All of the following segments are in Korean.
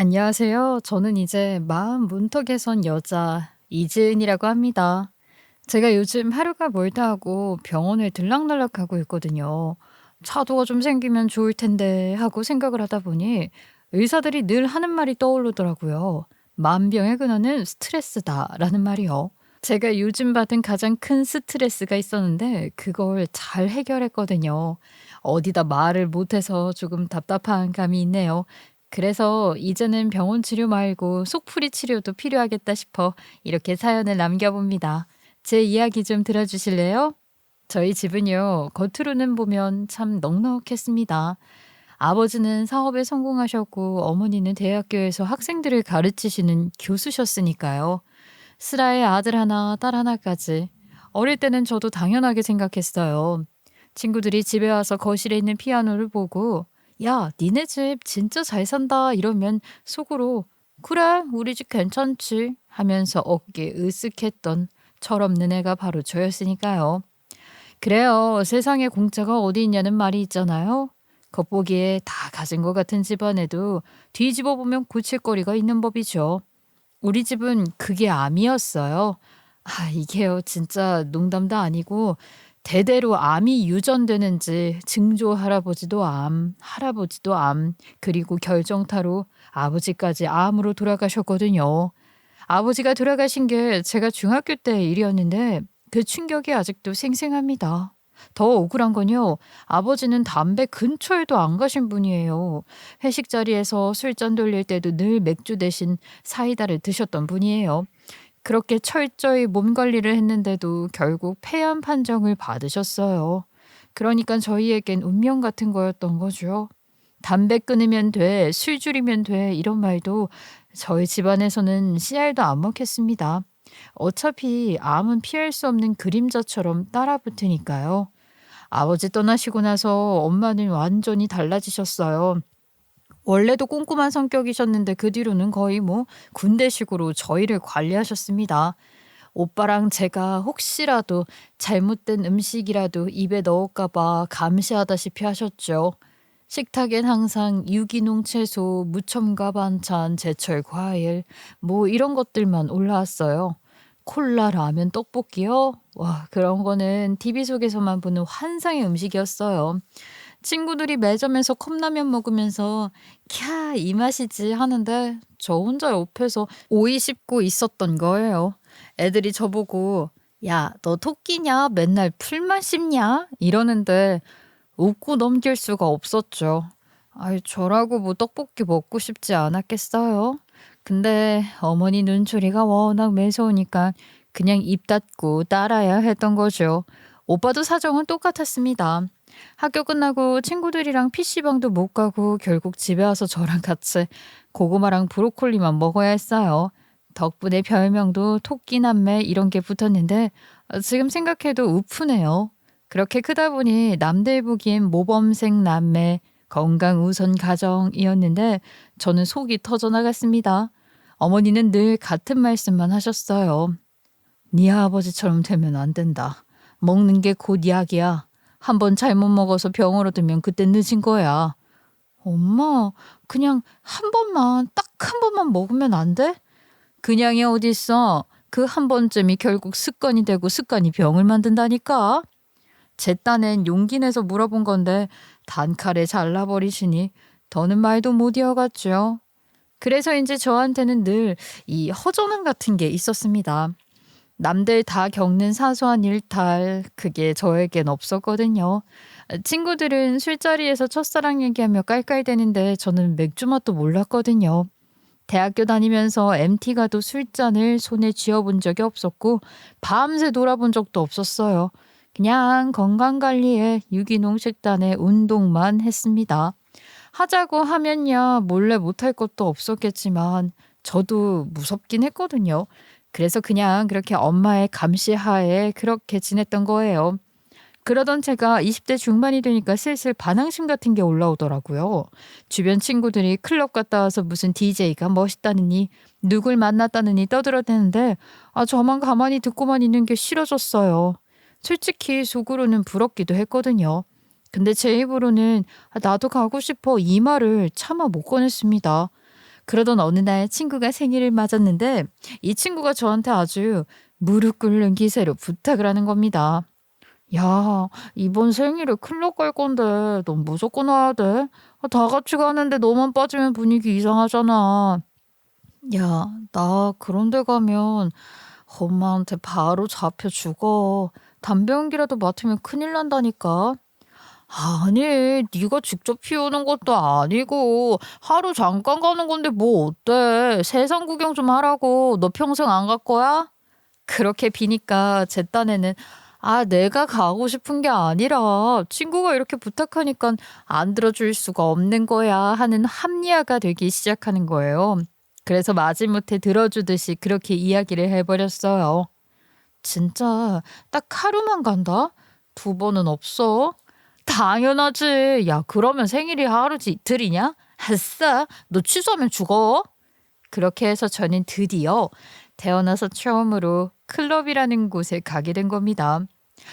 안녕하세요. 저는 이제 마음 문턱에 선 여자 이지은이라고 합니다. 제가 요즘 하루가 멀다 하고 병원을 들락날락하고 있거든요. 차도가 좀 생기면 좋을 텐데 하고 생각을 하다 보니 의사들이 늘 하는 말이 떠오르더라고요. 만병의 근원은 스트레스다라는 말이요. 제가 요즘 받은 가장 큰 스트레스가 있었는데 그걸 잘 해결했거든요. 어디다 말을 못해서 조금 답답한 감이 있네요. 그래서 이제는 병원 치료 말고 속풀이 치료도 필요하겠다 싶어 이렇게 사연을 남겨봅니다. 제 이야기 좀 들어주실래요? 저희 집은요, 겉으로는 보면 참 넉넉했습니다. 아버지는 사업에 성공하셨고, 어머니는 대학교에서 학생들을 가르치시는 교수셨으니까요. 슬아의 아들 하나, 딸 하나까지. 어릴 때는 저도 당연하게 생각했어요. 친구들이 집에 와서 거실에 있는 피아노를 보고, 야, 니네 집 진짜 잘 산다 이러면 속으로, 그래, 우리 집 괜찮지 하면서 어깨 으쓱했던 철없는 애가 바로 저였으니까요. 그래요. 세상에 공짜가 어디 있냐는 말이 있잖아요. 겉보기에 다 가진 것 같은 집안에도 뒤집어 보면 고칠거리가 있는 법이죠. 우리 집은 그게 암이었어요. 이게요, 진짜 농담도 아니고 대대로 암이 유전되는지 증조 할아버지도 암, 할아버지도 암, 그리고 결정타로 아버지까지 암으로 돌아가셨거든요. 아버지가 돌아가신 게 제가 중학교 때 일이었는데 그 충격이 아직도 생생합니다. 더 억울한 건요, 아버지는 담배 근처에도 안 가신 분이에요. 회식 자리에서 술잔 돌릴 때도 늘 맥주 대신 사이다를 드셨던 분이에요. 그렇게 철저히 몸 관리를 했는데도 결국 폐암 판정을 받으셨어요. 그러니까 저희에겐 운명 같은 거였던 거죠. 담배 끊으면 돼, 술 줄이면 돼, 이런 말도 저희 집안에서는 씨알도 안 먹혔습니다. 어차피 암은 피할 수 없는 그림자처럼 따라붙으니까요. 아버지 떠나시고 나서 엄마는 완전히 달라지셨어요. 원래도 꼼꼼한 성격이셨는데 그 뒤로는 거의 뭐 군대식으로 저희를 관리하셨습니다. 오빠랑 제가 혹시라도 잘못된 음식이라도 입에 넣을까 봐 감시하다시피 하셨죠. 식탁엔 항상 유기농 채소, 무첨가 반찬, 제철 과일, 뭐 이런 것들만 올라왔어요. 콜라, 라면, 떡볶이요? 와, 그런 거는 TV 속에서만 보는 환상의 음식이었어요. 친구들이 매점에서 컵라면 먹으면서 캬, 이 맛이지 하는데 저 혼자 옆에서 오이 씹고 있었던 거예요. 애들이 저보고 야, 너 토끼냐? 맨날 풀만 씹냐? 이러는데 웃고 넘길 수가 없었죠. 아이, 저라고 뭐 떡볶이 먹고 싶지 않았겠어요? 근데 어머니 눈초리가 워낙 매서우니까 그냥 입 닫고 따라야 했던 거죠. 오빠도 사정은 똑같았습니다. 학교 끝나고 친구들이랑 PC방도 못 가고 결국 집에 와서 저랑 같이 고구마랑 브로콜리만 먹어야 했어요. 덕분에 별명도 토끼남매 이런 게 붙었는데 지금 생각해도 우프네요. 그렇게 크다 보니 남들 보기엔 모범생 남매, 건강 우선 가정이었는데 저는 속이 터져나갔습니다. 어머니는 늘 같은 말씀만 하셨어요. 네 아버지처럼 되면 안 된다. 먹는 게 곧 약이야. 한 번 잘못 먹어서 병으로 들면 그때 늦은 거야. 엄마, 그냥 한 번만, 딱 한 번만 먹으면 안 돼? 그냥이 어딨어. 그 한 번쯤이 결국 습관이 되고 습관이 병을 만든다니까. 제 딴엔 용기 내서 물어본 건데 단칼에 잘라버리시니 더는 말도 못 이어갔죠. 그래서인지 저한테는 늘 이 허전함 같은 게 있었습니다. 남들 다 겪는 사소한 일탈, 그게 저에겐 없었거든요. 친구들은 술자리에서 첫사랑 얘기하며 깔깔대는데 저는 맥주 맛도 몰랐거든요. 대학교 다니면서 MT 가도 술잔을 손에 쥐어본 적이 없었고 밤새 놀아본 적도 없었어요. 그냥 건강관리에 유기농 식단에 운동만 했습니다. 하자고 하면야 몰래 못할 것도 없었겠지만 저도 무섭긴 했거든요. 그래서 그냥 그렇게 엄마의 감시하에 그렇게 지냈던 거예요. 그러던 제가 20대 중반이 되니까 슬슬 반항심 같은 게 올라오더라고요. 주변 친구들이 클럽 갔다 와서 무슨 DJ가 멋있다느니 누굴 만났다느니 떠들어대는데 저만 가만히 듣고만 있는 게 싫어졌어요. 솔직히 속으로는 부럽기도 했거든요. 근데 제 입으로는 나도 가고 싶어 이 말을 차마 못 꺼냈습니다. 그러던 어느 날 친구가 생일을 맞았는데 이 친구가 저한테 아주 무릎 꿇는 기세로 부탁을 하는 겁니다. 야, 이번 생일에 클럽 갈 건데 넌 무조건 와야 돼. 다 같이 가는데 너만 빠지면 분위기 이상하잖아. 야, 나 그런 데 가면 엄마한테 바로 잡혀 죽어. 담배 연기라도 맡으면 큰일 난다니까. 아니, 네가 직접 피우는 것도 아니고 하루 잠깐 가는 건데 뭐 어때? 세상 구경 좀 하라고. 너 평생 안 갈 거야? 그렇게 비니까 제 딴에는 내가 가고 싶은 게 아니라 친구가 이렇게 부탁하니까 안 들어줄 수가 없는 거야 하는 합리화가 되기 시작하는 거예요. 그래서 마지못해 들어주듯이 그렇게 이야기를 해버렸어요. 진짜 딱 하루만 간다? 두 번은 없어? 당연하지. 야, 그러면 생일이 하루지 이틀이냐? 아싸, 너 취소하면 죽어. 그렇게 해서 저는 드디어 태어나서 처음으로 클럽이라는 곳에 가게 된 겁니다.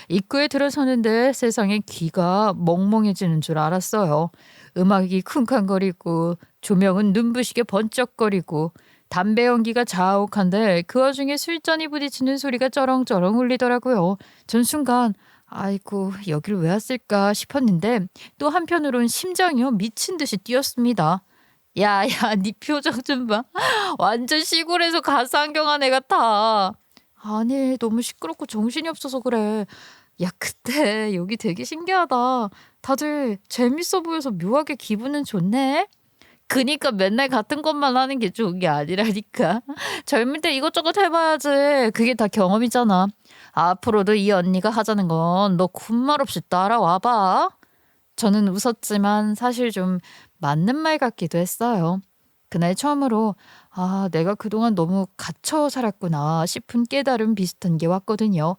입구에 들어서는데 세상에 귀가 멍멍해지는 줄 알았어요. 음악이 쿵쾅거리고 조명은 눈부시게 번쩍거리고 담배 연기가 자욱한데 그 와중에 술잔이 부딪히는 소리가 쩌렁쩌렁 울리더라고요. 전 순간 아이고 여길 왜 왔을까 싶었는데 또 한편으론 심장이요 미친 듯이 뛰었습니다. 야, 야, 네 표정 좀 봐. 완전 시골에서 가스안경한 애 같아. 아니, 너무 시끄럽고 정신이 없어서 그래. 야, 그때 여기 되게 신기하다. 다들 재밌어 보여서 묘하게 기분은 좋네. 그니까 맨날 같은 것만 하는 게 좋은 게 아니라니까. 젊을 때 이것저것 해봐야지. 그게 다 경험이잖아. 앞으로도 이 언니가 하자는 건 너 군말 없이 따라와봐. 저는 웃었지만 사실 좀 맞는 말 같기도 했어요. 그날 처음으로 내가 그동안 너무 갇혀 살았구나 싶은 깨달음 비슷한 게 왔거든요.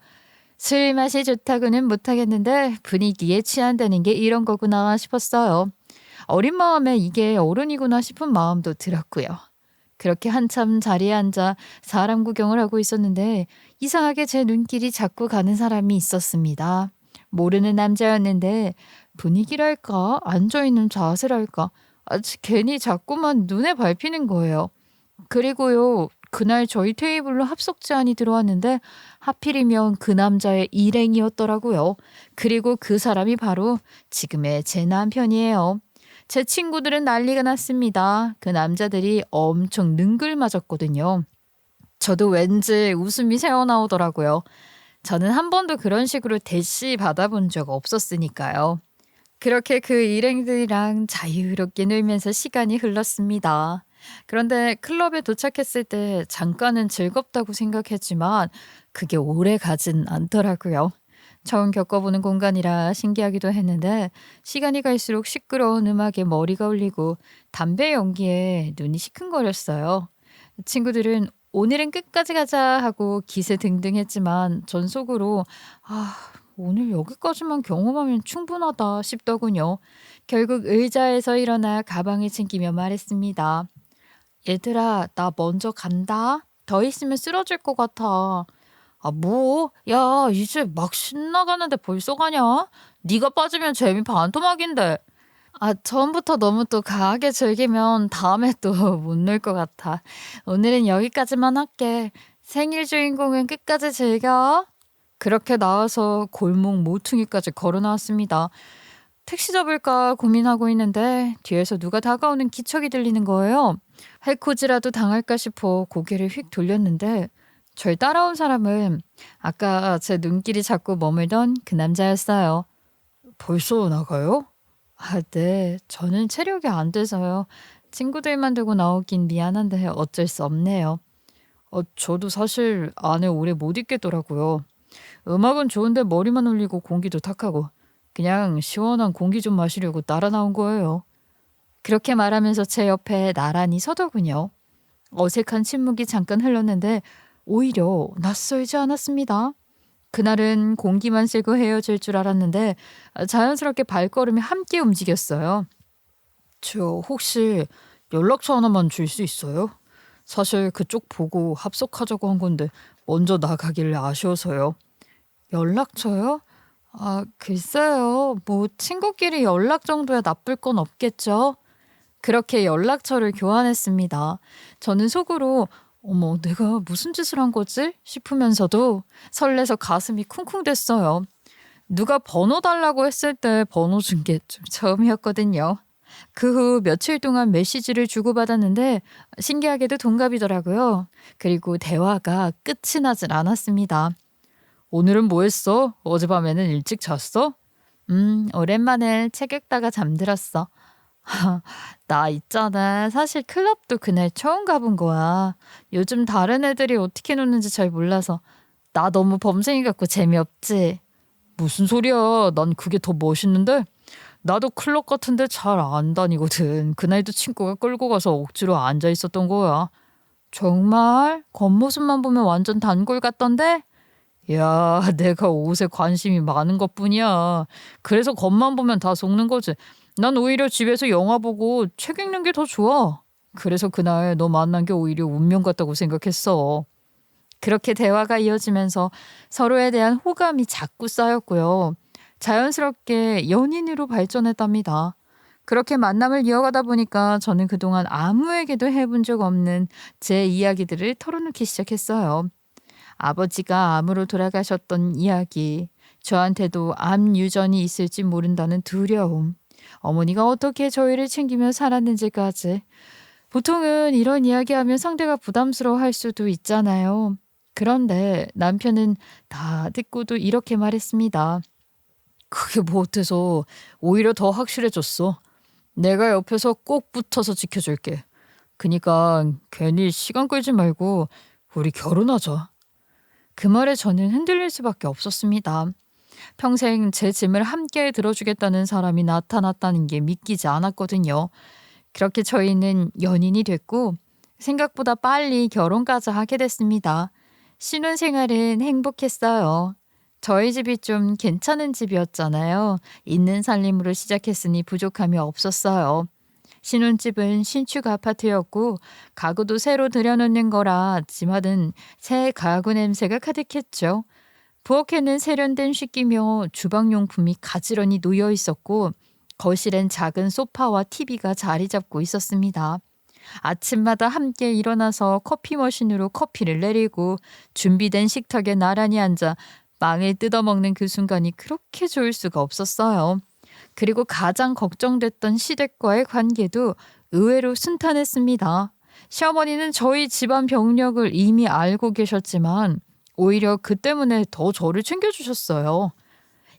술 맛이 좋다고는 못하겠는데 분위기에 취한다는 게 이런 거구나 싶었어요. 어린 마음에 이게 어른이구나 싶은 마음도 들었고요. 그렇게 한참 자리에 앉아 사람 구경을 하고 있었는데 이상하게 제 눈길이 자꾸 가는 사람이 있었습니다. 모르는 남자였는데 분위기랄까 앉아있는 자세랄까 괜히 자꾸만 눈에 밟히는 거예요. 그리고요 그날 저희 테이블로 합석 제안이 들어왔는데 하필이면 그 남자의 일행이었더라고요. 그리고 그 사람이 바로 지금의 제 남편이에요. 제 친구들은 난리가 났습니다. 그 남자들이 엄청 능글맞았거든요. 저도 왠지 웃음이 새어나오더라고요. 저는 한 번도 그런 식으로 대시 받아본 적 없었으니까요. 그렇게 그 일행들이랑 자유롭게 놀면서 시간이 흘렀습니다. 그런데 클럽에 도착했을 때 잠깐은 즐겁다고 생각했지만 그게 오래 가진 않더라고요. 처음 겪어보는 공간이라 신기하기도 했는데 시간이 갈수록 시끄러운 음악에 머리가 울리고 담배 연기에 눈이 시큰거렸어요. 친구들은 오늘은 끝까지 가자 하고 기세등등했지만 전 속으로 아, 오늘 여기까지만 경험하면 충분하다 싶더군요. 결국 의자에서 일어나 가방을 챙기며 말했습니다. 얘들아, 나 먼저 간다. 더 있으면 쓰러질 것 같아. 뭐? 야, 이제 막 신나가는데 벌써 가냐? 네가 빠지면 재미 반토막인데. 처음부터 너무 또 강하게 즐기면 다음에 또 못 놀 것 같아. 오늘은 여기까지만 할게. 생일 주인공은 끝까지 즐겨. 그렇게 나와서 골목 모퉁이까지 걸어 나왔습니다. 택시 잡을까 고민하고 있는데 뒤에서 누가 다가오는 기척이 들리는 거예요. 해코지라도 당할까 싶어 고개를 휙 돌렸는데 절 따라온 사람은 아까 제 눈길이 자꾸 머물던 그 남자였어요. 벌써 나가요? 네. 저는 체력이 안 돼서요. 친구들만 두고 나오긴 미안한데 어쩔 수 없네요. 저도 사실 안에 오래 못 있겠더라고요. 음악은 좋은데 머리만 울리고 공기도 탁하고 그냥 시원한 공기 좀 마시려고 따라 나온 거예요. 그렇게 말하면서 제 옆에 나란히 서더군요. 어색한 침묵이 잠깐 흘렀는데 오히려 낯설지 않았습니다. 그날은 공기만 쐬고 헤어질 줄 알았는데 자연스럽게 발걸음이 함께 움직였어요. 저 혹시 연락처 하나만 줄 수 있어요? 사실 그쪽 보고 합석하자고 한 건데 먼저 나가길래 아쉬워서요. 연락처요? 글쎄요. 뭐 친구끼리 연락 정도야 나쁠 건 없겠죠. 그렇게 연락처를 교환했습니다. 저는 속으로 어머, 내가 무슨 짓을 한 거지? 싶으면서도 설레서 가슴이 쿵쿵댔어요. 누가 번호 달라고 했을 때 번호 준 게 좀 처음이었거든요. 그 후 며칠 동안 메시지를 주고받았는데 신기하게도 동갑이더라고요. 그리고 대화가 끝이 나질 않았습니다. 오늘은 뭐 했어? 어젯밤에는 일찍 잤어? 오랜만에 책 읽다가 잠들었어. 나 있잖아. 사실 클럽도 그날 처음 가본 거야. 요즘 다른 애들이 어떻게 노는지 잘 몰라서 나 너무 범생이 같고 재미없지. 무슨 소리야. 난 그게 더 멋있는데? 나도 클럽 같은데 잘 안 다니거든. 그날도 친구가 끌고 가서 억지로 앉아 있었던 거야. 정말? 겉모습만 보면 완전 단골 같던데? 야, 내가 옷에 관심이 많은 것뿐이야. 그래서 겉만 보면 다 속는 거지. 난 오히려 집에서 영화 보고 책 읽는 게 더 좋아. 그래서 그날 너 만난 게 오히려 운명 같다고 생각했어. 그렇게 대화가 이어지면서 서로에 대한 호감이 자꾸 쌓였고요. 자연스럽게 연인으로 발전했답니다. 그렇게 만남을 이어가다 보니까 저는 그동안 아무에게도 해본 적 없는 제 이야기들을 털어놓기 시작했어요. 아버지가 암으로 돌아가셨던 이야기, 저한테도 암 유전이 있을지 모른다는 두려움, 어머니가 어떻게 저희를 챙기며 살았는지까지. 보통은 이런 이야기하면 상대가 부담스러워할 수도 있잖아요. 그런데 남편은 다 듣고도 이렇게 말했습니다. 그게 뭐 어때서 오히려 더 확실해졌어. 내가 옆에서 꼭 붙어서 지켜줄게. 그니까 괜히 시간 끌지 말고 우리 결혼하자. 그 말에 저는 흔들릴 수밖에 없었습니다. 평생 제 짐을 함께 들어주겠다는 사람이 나타났다는 게 믿기지 않았거든요. 그렇게 저희는 연인이 됐고 생각보다 빨리 결혼까지 하게 됐습니다. 신혼생활은 행복했어요. 저희 집이 좀 괜찮은 집이었잖아요. 있는 살림으로 시작했으니 부족함이 없었어요. 신혼집은 신축 아파트였고 가구도 새로 들여놓는 거라 집안은 새 가구 냄새가 가득했죠. 부엌에는 세련된 식기며 주방용품이 가지런히 놓여 있었고 거실엔 작은 소파와 TV가 자리 잡고 있었습니다. 아침마다 함께 일어나서 커피 머신으로 커피를 내리고 준비된 식탁에 나란히 앉아 빵을 뜯어먹는 그 순간이 그렇게 좋을 수가 없었어요. 그리고 가장 걱정됐던 시댁과의 관계도 의외로 순탄했습니다. 시어머니는 저희 집안 병력을 이미 알고 계셨지만 오히려 그 때문에 더 저를 챙겨주셨어요.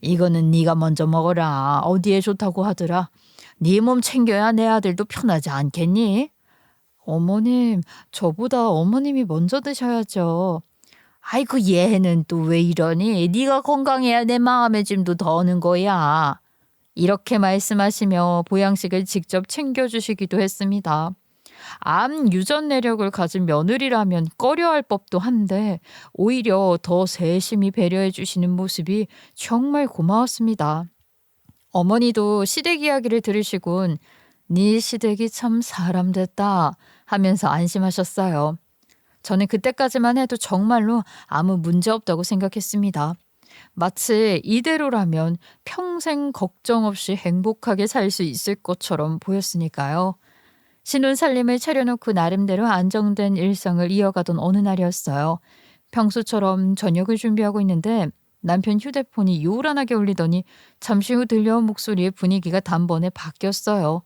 이거는 네가 먼저 먹어라. 어디에 좋다고 하더라. 네 몸 챙겨야 내 아들도 편하지 않겠니? 어머님, 저보다 어머님이 먼저 드셔야죠. 아이고 얘는 또 왜 이러니? 네가 건강해야 내 마음의 짐도 더는 거야. 이렇게 말씀하시며 보양식을 직접 챙겨주시기도 했습니다. 암 유전 내력을 가진 며느리라면 꺼려할 법도 한데 오히려 더 세심히 배려해 주시는 모습이 정말 고마웠습니다. 어머니도 시댁 이야기를 들으시곤 네 시댁이 참 사람 됐다 하면서 안심하셨어요. 저는 그때까지만 해도 정말로 아무 문제 없다고 생각했습니다. 마치 이대로라면 평생 걱정 없이 행복하게 살 수 있을 것처럼 보였으니까요. 신혼살림을 차려놓고 나름대로 안정된 일상을 이어가던 어느 날이었어요. 평소처럼 저녁을 준비하고 있는데 남편 휴대폰이 요란하게 울리더니 잠시 후 들려온 목소리의 분위기가 단번에 바뀌었어요.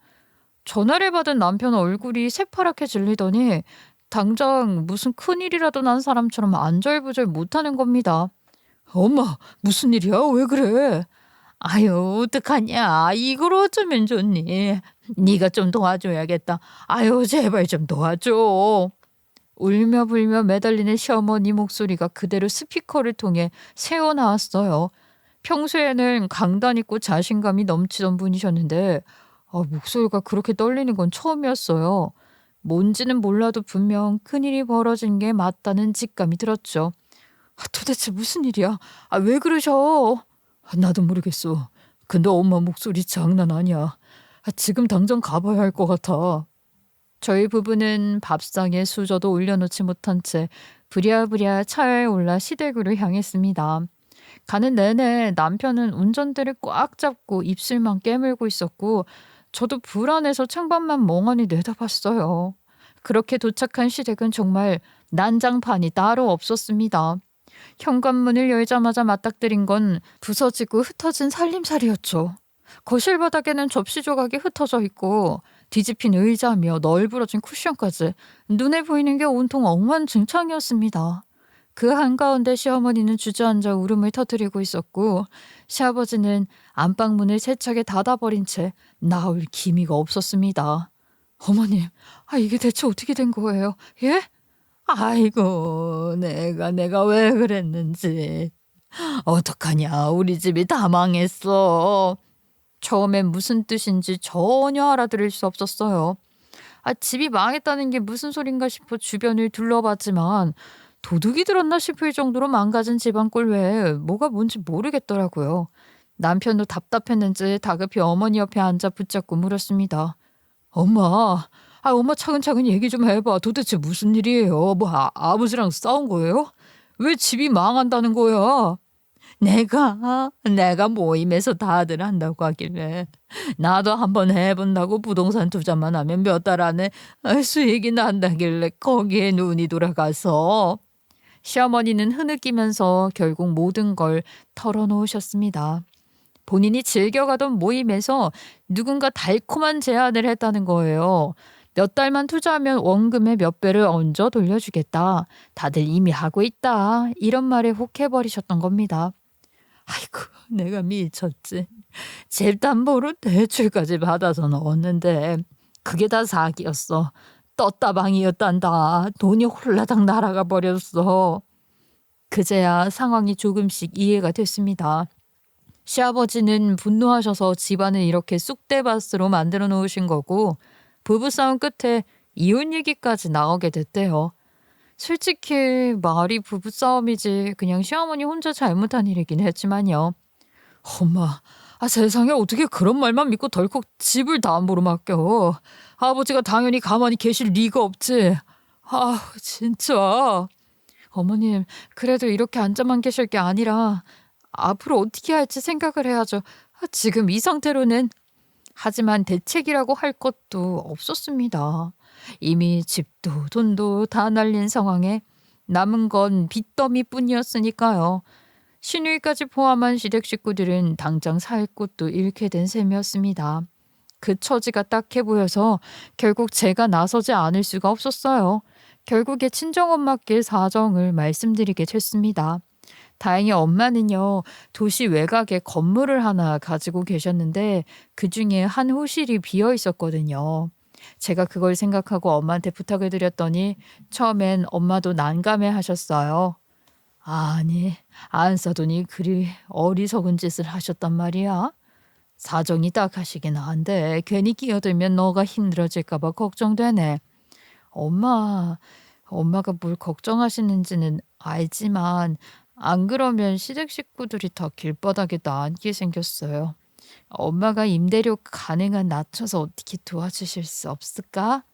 전화를 받은 남편 얼굴이 새파랗게 질리더니 당장 무슨 큰일이라도 난 사람처럼 안절부절 못하는 겁니다. 엄마, 무슨 일이야? 왜 그래? 아유, 어떡하냐? 이걸 어쩌면 좋니? 네가 좀 도와줘야겠다. 아유, 제발 좀 도와줘. 울며 불며 매달리는 시어머니 목소리가 그대로 스피커를 통해 새어나왔어요. 평소에는 강단 있고 자신감이 넘치던 분이셨는데 목소리가 그렇게 떨리는 건 처음이었어요. 뭔지는 몰라도 분명 큰일이 벌어진 게 맞다는 직감이 들었죠. 도대체 무슨 일이야? 왜 그러셔? 나도 모르겠어. 근데 엄마 목소리 장난 아니야. 지금 당장 가봐야 할 것 같아. 저희 부부는 밥상에 수저도 올려놓지 못한 채 부랴부랴 차에 올라 시댁으로 향했습니다. 가는 내내 남편은 운전대를 꽉 잡고 입술만 깨물고 있었고 저도 불안해서 창밖만 멍하니 내다봤어요. 그렇게 도착한 시댁은 정말 난장판이 따로 없었습니다. 현관문을 열자마자 맞닥뜨린 건 부서지고 흩어진 살림살이였죠. 거실 바닥에는 접시 조각이 흩어져 있고 뒤집힌 의자며 널브러진 쿠션까지 눈에 보이는 게 온통 엉망진창이었습니다. 그 한가운데 시어머니는 주저앉아 울음을 터뜨리고 있었고 시아버지는 안방문을 세차게 닫아버린 채 나올 기미가 없었습니다. 어머님, 이게 대체 어떻게 된 거예요? 예? 아이고, 내가 왜 그랬는지. 어떡하냐, 우리 집이 다 망했어. 처음엔 무슨 뜻인지 전혀 알아들을 수 없었어요. 집이 망했다는 게 무슨 소린가 싶어 주변을 둘러봤지만 도둑이 들었나 싶을 정도로 망가진 집안꼴 외에 뭐가 뭔지 모르겠더라고요. 남편도 답답했는지 다급히 어머니 옆에 앉아 붙잡고 물었습니다. 엄마, 엄마 차근차근 얘기 좀 해봐. 도대체 무슨 일이에요? 뭐 아버지랑 싸운 거예요? 왜 집이 망한다는 거야? 내가 모임에서 다들 한다고 하길래 나도 한번 해본다고 부동산 투자만 하면 몇 달 안에 수익이 난다길래 거기에 눈이 돌아가서. 시어머니는 흐느끼면서 결국 모든 걸 털어놓으셨습니다. 본인이 즐겨가던 모임에서 누군가 달콤한 제안을 했다는 거예요. 몇 달만 투자하면 원금의 몇 배를 얹어 돌려주겠다. 다들 이미 하고 있다. 이런 말에 혹해버리셨던 겁니다. 아이고, 내가 미쳤지. 집담보로 대출까지 받아서 넣었는데 그게 다 사기였어. 떴다방이었단다. 돈이 홀라당 날아가 버렸어. 그제야 상황이 조금씩 이해가 됐습니다. 시아버지는 분노하셔서 집안을 이렇게 쑥대밭으로 만들어 놓으신 거고 부부싸움 끝에 이혼 얘기까지 나오게 됐대요. 솔직히 말이 부부싸움이지 그냥 시어머니 혼자 잘못한 일이긴 했지만요. 엄마, 세상에 어떻게 그런 말만 믿고 덜컥 집을 담보로 맡겨. 아버지가 당연히 가만히 계실 리가 없지. 진짜. 어머님, 그래도 이렇게 앉아만 계실 게 아니라 앞으로 어떻게 할지 생각을 해야죠. 지금 이 상태로는. 하지만 대책이라고 할 것도 없었습니다. 이미 집도 돈도 다 날린 상황에 남은 건 빚더미뿐이었으니까요. 시누이까지 포함한 시댁 식구들은 당장 살 곳도 잃게 된 셈이었습니다. 그 처지가 딱해 보여서 결국 제가 나서지 않을 수가 없었어요. 결국에 친정엄마께 사정을 말씀드리게 됐습니다. 다행히 엄마는요, 도시 외곽에 건물을 하나 가지고 계셨는데 그중에 한 호실이 비어 있었거든요. 제가 그걸 생각하고 엄마한테 부탁을 드렸더니 처음엔 엄마도 난감해 하셨어요. 아니, 안 사돈이 그리 어리석은 짓을 하셨단 말이야. 사정이 딱하시긴 한데 괜히 끼어들면 너가 힘들어질까 봐 걱정되네. 엄마가 뭘 걱정하시는지는 알지만 안 그러면 시댁 식구들이 다 길바닥에 나앉게 생겼어요. 엄마가 임대료 가능한 낮춰서 어떻게 도와주실 수 없을까?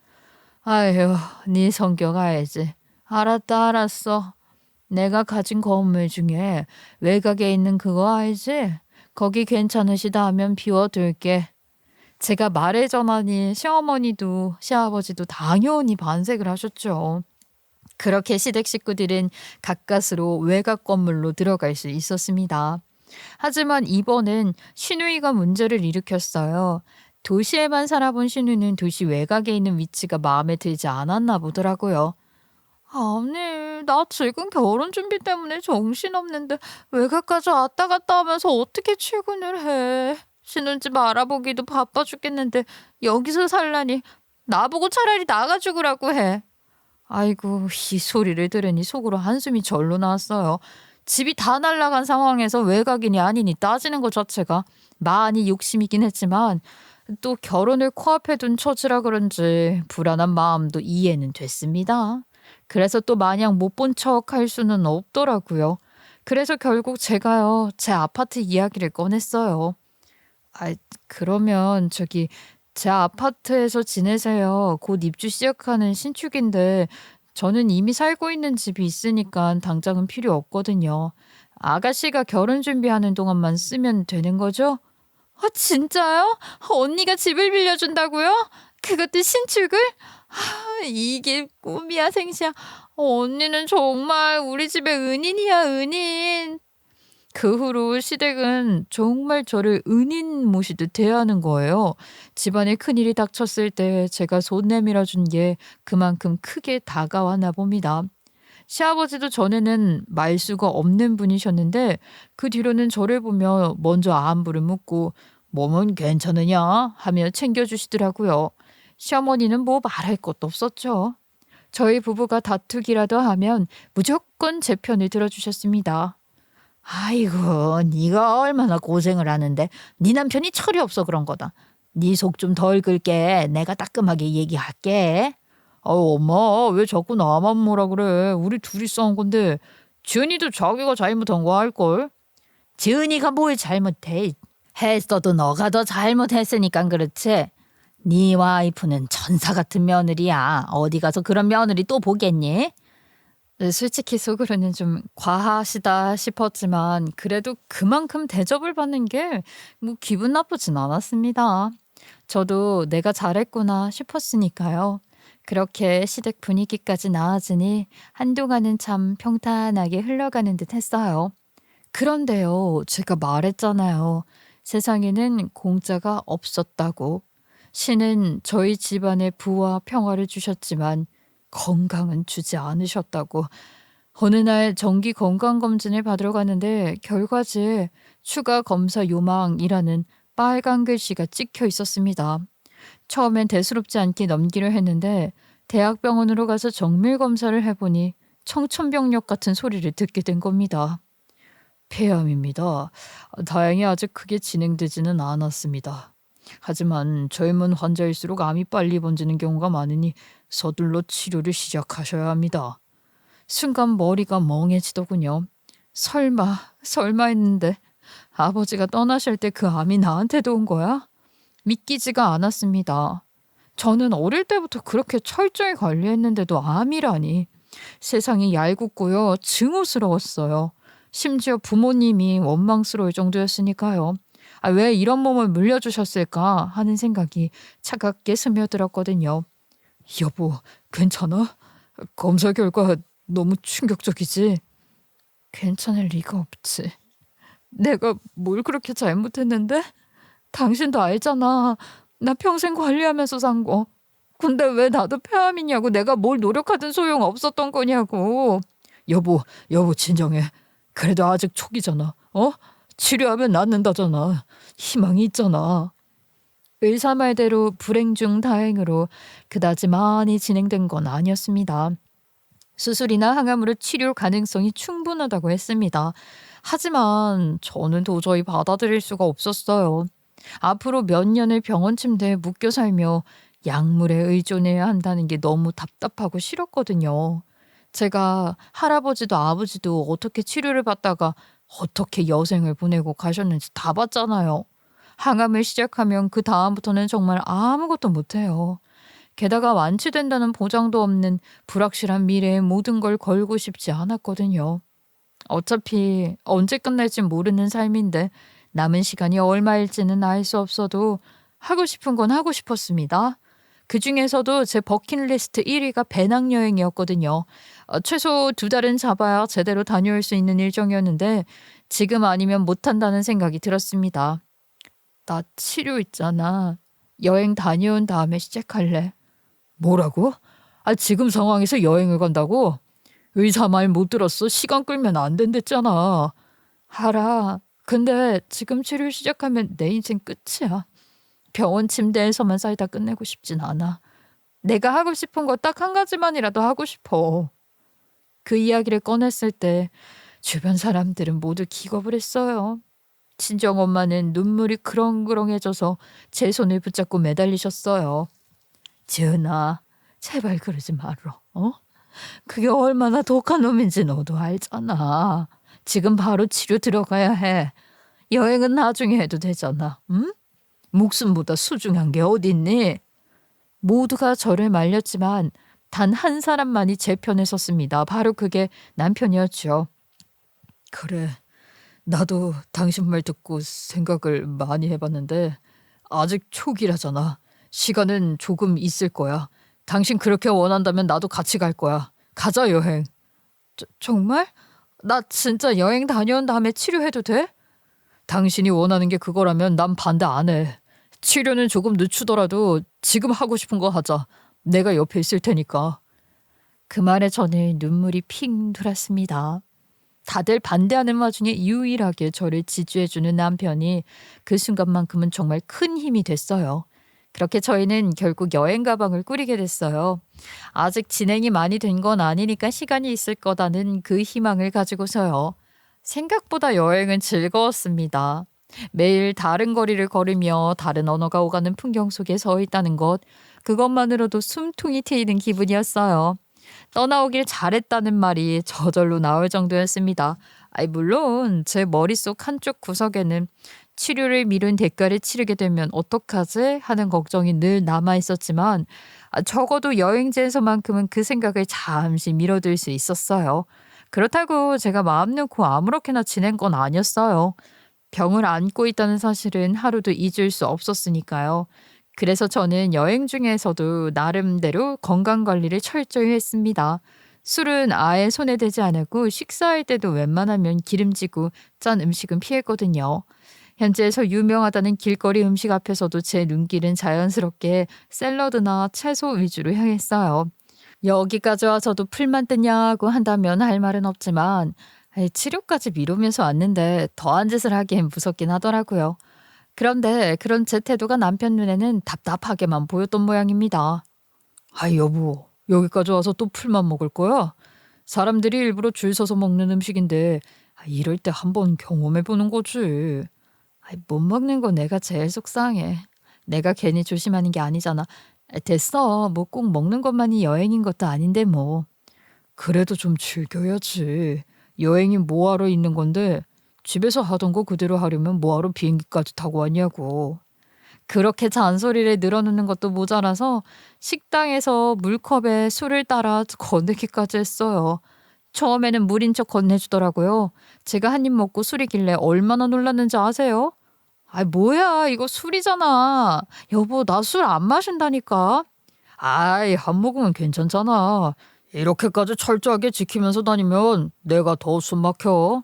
아휴, 네 성격 알지. 알았어. 내가 가진 건물 중에 외곽에 있는 그거 알지? 거기 괜찮으시다 하면 비워둘게. 제가 말을 전하니 시어머니도 시아버지도 당연히 반색을 하셨죠. 그렇게 시댁 식구들은 가까스로 외곽 건물로 들어갈 수 있었습니다. 하지만 이번엔 시누이가 문제를 일으켰어요. 도시에만 살아본 시누이는 도시 외곽에 있는 위치가 마음에 들지 않았나 보더라고요. 아니, 나 지금 결혼 준비 때문에 정신없는데 외곽까지 왔다 갔다 하면서 어떻게 출근을 해. 신혼집 알아보기도 바빠 죽겠는데 여기서 살라니 나보고 차라리 나가 죽으라고 해. 아이고, 이 소리를 들으니 속으로 한숨이 절로 나왔어요. 집이 다 날아간 상황에서 외곽이니 아니니 따지는 것 자체가 많이 욕심이긴 했지만 또 결혼을 코앞에 둔 처지라 그런지 불안한 마음도 이해는 됐습니다. 그래서 또 마냥 못 본 척 할 수는 없더라고요. 그래서 결국 제가요, 제 아파트 이야기를 꺼냈어요. 그러면 제 아파트에서 지내세요. 곧 입주 시작하는 신축인데 저는 이미 살고 있는 집이 있으니까 당장은 필요 없거든요. 아가씨가 결혼 준비하는 동안만 쓰면 되는 거죠? 진짜요? 언니가 집을 빌려준다고요? 그것도 신축을? 이게 꿈이야 생시야. 언니는 정말 우리 집의 은인이야 은인. 그 후로 시댁은 정말 저를 은인 모시듯 대하는 거예요. 집안에 큰일이 닥쳤을 때 제가 손 내밀어 준 게 그만큼 크게 다가왔나 봅니다. 시아버지도 전에는 말수가 없는 분이셨는데 그 뒤로는 저를 보며 먼저 안부를 묻고 몸은 괜찮으냐 하며 챙겨주시더라고요. 시어머니는 뭐 말할 것도 없었죠. 저희 부부가 다투기라도 하면 무조건 제 편을 들어주셨습니다. 아이고, 네가 얼마나 고생을 하는데 네 남편이 철이 없어 그런 거다. 네 속 좀 덜 긁게 내가 따끔하게 얘기할게. 엄마 왜 자꾸 나만 뭐라 그래. 우리 둘이 싸운 건데 지은이도 자기가 잘못한 거 알걸. 지은이가 뭘 잘못해. 했어도 너가 더 잘못했으니까 그렇지. 네 와이프는 천사 같은 며느리야. 어디 가서 그런 며느리 또 보겠니? 네, 솔직히 속으로는 좀 과하시다 싶었지만 그래도 그만큼 대접을 받는 게 뭐 기분 나쁘진 않았습니다. 저도 내가 잘했구나 싶었으니까요. 그렇게 시댁 분위기까지 나아지니 한동안은 참 평탄하게 흘러가는 듯 했어요. 그런데요, 제가 말했잖아요. 세상에는 공짜가 없었다고. 신은 저희 집안에 부와 평화를 주셨지만 건강은 주지 않으셨다고. 어느 날 정기 건강검진을 받으러 갔는데 결과지에 추가 검사 요망이라는 빨간 글씨가 찍혀 있었습니다. 처음엔 대수롭지 않게 넘기려 했는데 대학병원으로 가서 정밀 검사를 해보니 청천벽력 같은 소리를 듣게 된 겁니다. 폐암입니다. 다행히 아직 크게 진행되지는 않았습니다. 하지만 젊은 환자일수록 암이 빨리 번지는 경우가 많으니 서둘러 치료를 시작하셔야 합니다. 순간 머리가 멍해지더군요. 설마 했는데 아버지가 떠나실 때 그 암이 나한테도 온 거야? 믿기지가 않았습니다. 저는 어릴 때부터 그렇게 철저히 관리했는데도 암이라니. 세상이 얄궂고요. 증오스러웠어요. 심지어 부모님이 원망스러울 정도였으니까요. 왜 이런 몸을 물려주셨을까 하는 생각이 차갑게 스며들었거든요. 여보, 괜찮아? 검사 결과 너무 충격적이지? 괜찮을 리가 없지. 내가 뭘 그렇게 잘못했는데? 당신도 알잖아. 나 평생 관리하면서 산 거. 근데 왜 나도 폐암이냐고. 내가 뭘 노력하든 소용 없었던 거냐고. 여보 진정해. 그래도 아직 초기잖아. 치료하면 낫는다잖아. 희망이 있잖아. 의사 말대로 불행 중 다행으로 그다지 많이 진행된 건 아니었습니다. 수술이나 항암으로 치료 가능성이 충분하다고 했습니다. 하지만 저는 도저히 받아들일 수가 없었어요. 앞으로 몇 년을 병원 침대에 묶여 살며 약물에 의존해야 한다는 게 너무 답답하고 싫었거든요. 제가 할아버지도 아버지도 어떻게 치료를 받다가 어떻게 여생을 보내고 가셨는지 다 봤잖아요. 항암을 시작하면 그 다음부터는 정말 아무것도 못해요. 게다가 완치된다는 보장도 없는 불확실한 미래에 모든 걸 걸고 싶지 않았거든요. 어차피 언제 끝날지 모르는 삶인데 남은 시간이 얼마일지는 알 수 없어도 하고 싶은 건 하고 싶었습니다. 그 중에서도 제 버킷리스트 1위가 배낭여행이었거든요. 최소 2달은 잡아야 제대로 다녀올 수 있는 일정이었는데 지금 아니면 못한다는 생각이 들었습니다. 나 치료 있잖아. 여행 다녀온 다음에 시작할래. 뭐라고? 지금 상황에서 여행을 간다고? 의사 말 못 들었어? 시간 끌면 안 된댔잖아. 알아. 근데 지금 치료 시작하면 내 인생 끝이야. 병원 침대에서만 살다 끝내고 싶진 않아. 내가 하고 싶은 거 딱 한 가지만이라도 하고 싶어. 그 이야기를 꺼냈을 때 주변 사람들은 모두 기겁을 했어요. 친정엄마는 눈물이 그렁그렁해져서 제 손을 붙잡고 매달리셨어요. 지은아, 제발 그러지 말어. 그게 얼마나 독한 놈인지 너도 알잖아. 지금 바로 치료 들어가야 해. 여행은 나중에 해도 되잖아. 응? 목숨보다 소중한 게 어딨니? 모두가 저를 말렸지만 단 한 사람만이 제 편에 섰습니다. 바로 그게 남편이었죠. 그래, 나도 당신 말 듣고 생각을 많이 해봤는데 아직 초기라잖아. 시간은 조금 있을 거야. 당신 그렇게 원한다면 나도 같이 갈 거야. 가자, 여행. 정말? 나 진짜 여행 다녀온 다음에 치료해도 돼? 당신이 원하는 게 그거라면 난 반대 안 해. 치료는 조금 늦추더라도 지금 하고 싶은 거 하자. 내가 옆에 있을 테니까. 그 말에 저는 눈물이 핑 돌았습니다. 다들 반대하는 와중에 유일하게 저를 지지해주는 남편이 그 순간만큼은 정말 큰 힘이 됐어요. 그렇게 저희는 결국 여행 가방을 꾸리게 됐어요. 아직 진행이 많이 된 건 아니니까 시간이 있을 거다는 그 희망을 가지고서요. 생각보다 여행은 즐거웠습니다. 매일 다른 거리를 걸으며 다른 언어가 오가는 풍경 속에 서 있다는 것, 그것만으로도 숨통이 트이는 기분이었어요. 떠나오길 잘했다는 말이 저절로 나올 정도였습니다. 물론 제 머릿속 한쪽 구석에는 치료를 미룬 대가를 치르게 되면 어떡하지? 하는 걱정이 늘 남아 있었지만 적어도 여행지에서만큼은 그 생각을 잠시 미뤄둘 수 있었어요. 그렇다고 제가 마음 놓고 아무렇게나 지낸 건 아니었어요. 병을 안고 있다는 사실은 하루도 잊을 수 없었으니까요. 그래서 저는 여행 중에서도 나름대로 건강관리를 철저히 했습니다. 술은 아예 손에 대지 않았고 식사할 때도 웬만하면 기름지고 짠 음식은 피했거든요. 현지에서 유명하다는 길거리 음식 앞에서도 제 눈길은 자연스럽게 샐러드나 채소 위주로 향했어요. 여기까지 와서도 풀만 뜯냐고 한다면 할 말은 없지만 치료까지 미루면서 왔는데 더한 짓을 하기엔 무섭긴 하더라고요. 그런데 그런 제 태도가 남편 눈에는 답답하게만 보였던 모양입니다. 여보, 여기까지 와서 또 풀만 먹을 거야? 사람들이 일부러 줄 서서 먹는 음식인데 이럴 때 한번 경험해 보는 거지. 못 먹는 거 내가 제일 속상해. 내가 괜히 조심하는 게 아니잖아. 됐어. 뭐 꼭 먹는 것만이 여행인 것도 아닌데 뭐. 그래도 좀 즐겨야지. 여행이 뭐하러 있는 건데 집에서 하던 거 그대로 하려면 뭐하러 비행기까지 타고 왔냐고. 그렇게 잔소리를 늘어놓는 것도 모자라서 식당에서 물컵에 술을 따라 건네기까지 했어요. 처음에는 물인 척 건네주더라고요. 제가 한 입 먹고 술이길래 얼마나 놀랐는지 아세요? 뭐야, 이거 술이잖아. 여보, 나 술 안 마신다니까. 한 모금은 괜찮잖아. 이렇게까지 철저하게 지키면서 다니면 내가 더 숨 막혀.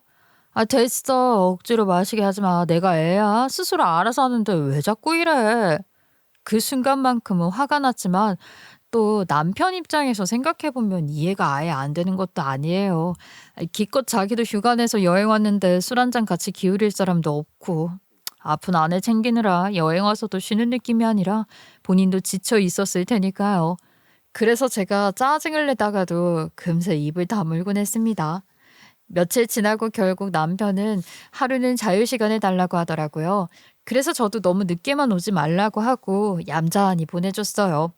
됐어. 억지로 마시게 하지 마. 내가 애야. 스스로 알아서 하는데 왜 자꾸 이래. 그 순간만큼은 화가 났지만 또 남편 입장에서 생각해보면 이해가 아예 안 되는 것도 아니에요. 기껏 자기도 휴가 내서 여행 왔는데 술 한잔 같이 기울일 사람도 없고 아픈 아내 챙기느라 여행 와서도 쉬는 느낌이 아니라 본인도 지쳐 있었을 테니까요. 그래서 제가 짜증을 내다가도 금세 입을 다물곤 했습니다. 며칠 지나고 결국 남편은 하루는 자유시간을 달라고 하더라고요. 그래서 저도 너무 늦게만 오지 말라고 하고 얌전히 보내줬어요.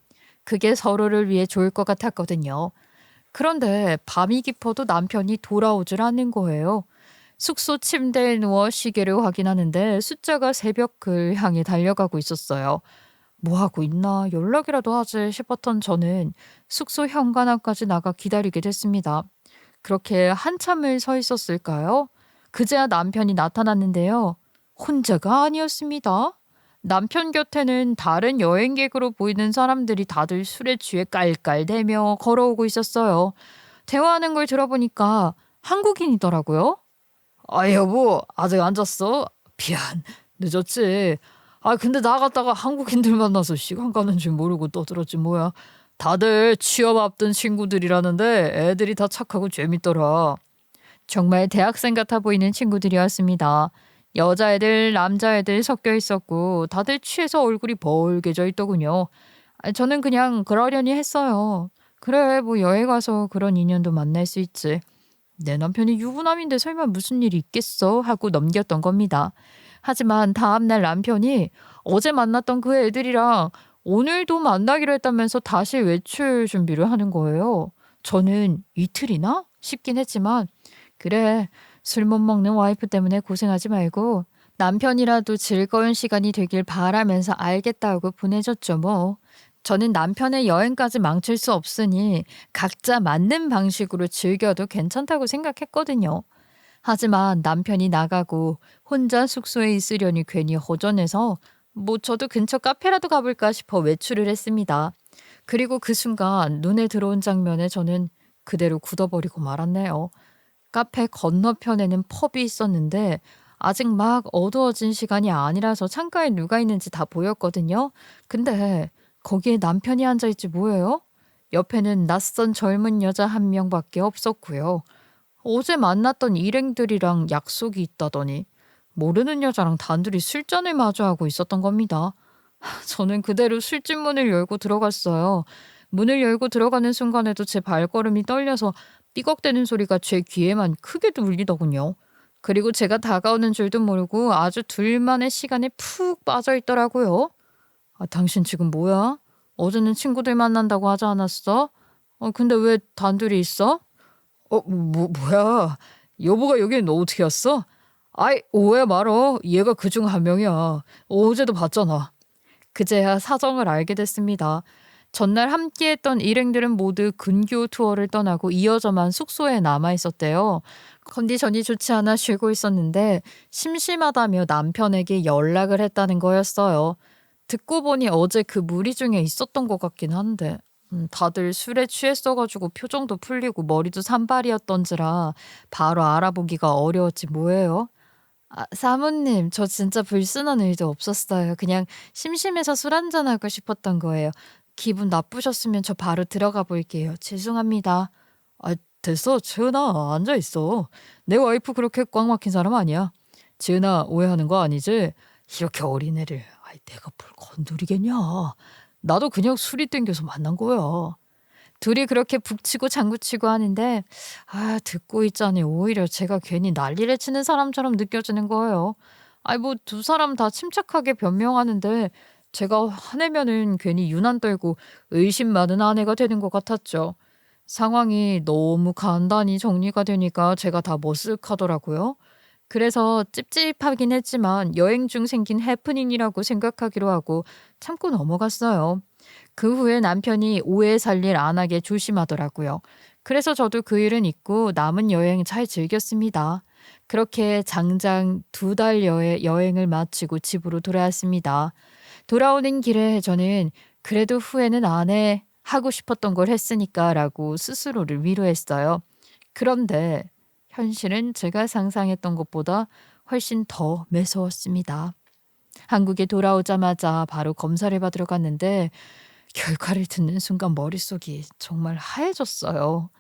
그게 서로를 위해 좋을 것 같았거든요. 그런데 밤이 깊어도 남편이 돌아오질 않는 거예요. 숙소 침대에 누워 시계를 확인하는데 숫자가 새벽을 향해 달려가고 있었어요. 뭐 하고 있나 연락이라도 하지 싶었던 저는 숙소 현관앞까지 나가 기다리게 됐습니다. 그렇게 한참을 서 있었을까요? 그제야 남편이 나타났는데요. 혼자가 아니었습니다. 남편 곁에는 다른 여행객으로 보이는 사람들이 다들 술에 취해 깔깔대며 걸어오고 있었어요. 대화하는 걸 들어보니까 한국인이더라고요. 여보, 아직 안 잤어? 미안, 늦었지. 근데 나갔다가 한국인들 만나서 시간 가는 줄 모르고 떠들었지 뭐야. 다들 취업 앞둔 친구들이라는데 애들이 다 착하고 재밌더라. 정말 대학생 같아 보이는 친구들이었습니다. 여자애들, 남자애들 섞여 있었고 다들 취해서 얼굴이 벌게져 있더군요. 저는 그냥 그러려니 했어요. 그래, 뭐 여행 와서 그런 인연도 만날 수 있지. 내 남편이 유부남인데 설마 무슨 일이 있겠어? 하고 넘겼던 겁니다. 하지만 다음날 남편이 어제 만났던 그 애들이랑 오늘도 만나기로 했다면서 다시 외출 준비를 하는 거예요. 저는 이틀이나? 싶긴 했지만 그래, 술 못 먹는 와이프 때문에 고생하지 말고 남편이라도 즐거운 시간이 되길 바라면서 알겠다고 보내줬죠 뭐. 저는 남편의 여행까지 망칠 수 없으니 각자 맞는 방식으로 즐겨도 괜찮다고 생각했거든요. 하지만 남편이 나가고 혼자 숙소에 있으려니 괜히 허전해서 저도 근처 카페라도 가볼까 싶어 외출을 했습니다. 그리고 그 순간 눈에 들어온 장면에 저는 그대로 굳어버리고 말았네요. 카페 건너편에는 펍이 있었는데 아직 막 어두워진 시간이 아니라서 창가에 누가 있는지 다 보였거든요. 근데 거기에 남편이 앉아있지 뭐예요? 옆에는 낯선 젊은 여자 한 명밖에 없었고요. 어제 만났던 일행들이랑 약속이 있다더니 모르는 여자랑 단둘이 술잔을 마주하고 있었던 겁니다. 저는 그대로 술집 문을 열고 들어갔어요. 문을 열고 들어가는 순간에도 제 발걸음이 떨려서 삐걱대는 소리가 제 귀에만 크게 들리더군요. 그리고 제가 다가오는 줄도 모르고 아주 둘만의 시간에 푹 빠져 있더라고요. 아, 당신 지금 뭐야? 어제는 친구들 만난다고 하지 않았어? 근데 왜 단둘이 있어? 뭐야? 여보가 여기는 어떻게 왔어? 아이, 오해 말어. 얘가 그중 한 명이야. 어제도 봤잖아. 그제야 사정을 알게 됐습니다. 전날 함께했던 일행들은 모두 근교 투어를 떠나고 이 여자만 숙소에 남아 있었대요. 컨디션이 좋지 않아 쉬고 있었는데 심심하다며 남편에게 연락을 했다는 거였어요. 듣고 보니 어제 그 무리 중에 있었던 것 같긴 한데 다들 술에 취했어가지고 표정도 풀리고 머리도 산발이었던지라 바로 알아보기가 어려웠지 뭐예요. 아, 사모님, 저 진짜 불순한 의도 없었어요. 그냥 심심해서 술 한잔하고 싶었던 거예요. 기분 나쁘셨으면 저 바로 들어가 볼게요. 죄송합니다. 아, 됐어. 지은아, 앉아있어. 내 와이프 그렇게 꽉 막힌 사람 아니야. 지은아, 오해하는 거 아니지? 이렇게 어린애를, 아이, 내가 뭘 건드리겠냐. 나도 그냥 술이 땡겨서 만난 거야. 둘이 그렇게 북치고 장구치고 하는데 듣고 있자니 오히려 제가 괜히 난리를 치는 사람처럼 느껴지는 거예요. 아이 뭐 두 사람 다 침착하게 변명하는데 제가 화내면은 괜히 유난 떨고 의심 많은 아내가 되는 것 같았죠. 상황이 너무 간단히 정리가 되니까 제가 다 머쓱하더라고요. 그래서 찝찝하긴 했지만 여행 중 생긴 해프닝이라고 생각하기로 하고 참고 넘어갔어요. 그 후에 남편이 오해 살 일 안 하게 조심하더라고요. 그래서 저도 그 일은 잊고 남은 여행 잘 즐겼습니다. 그렇게 장장 2달 여행을 마치고 집으로 돌아왔습니다. 돌아오는 길에 저는 그래도 후회는 안 해. 하고 싶었던 걸 했으니까 라고 스스로를 위로했어요. 그런데 현실은 제가 상상했던 것보다 훨씬 더 매서웠습니다. 한국에 돌아오자마자 바로 검사를 받으러 갔는데 결과를 듣는 순간 머릿속이 정말 하얘졌어요.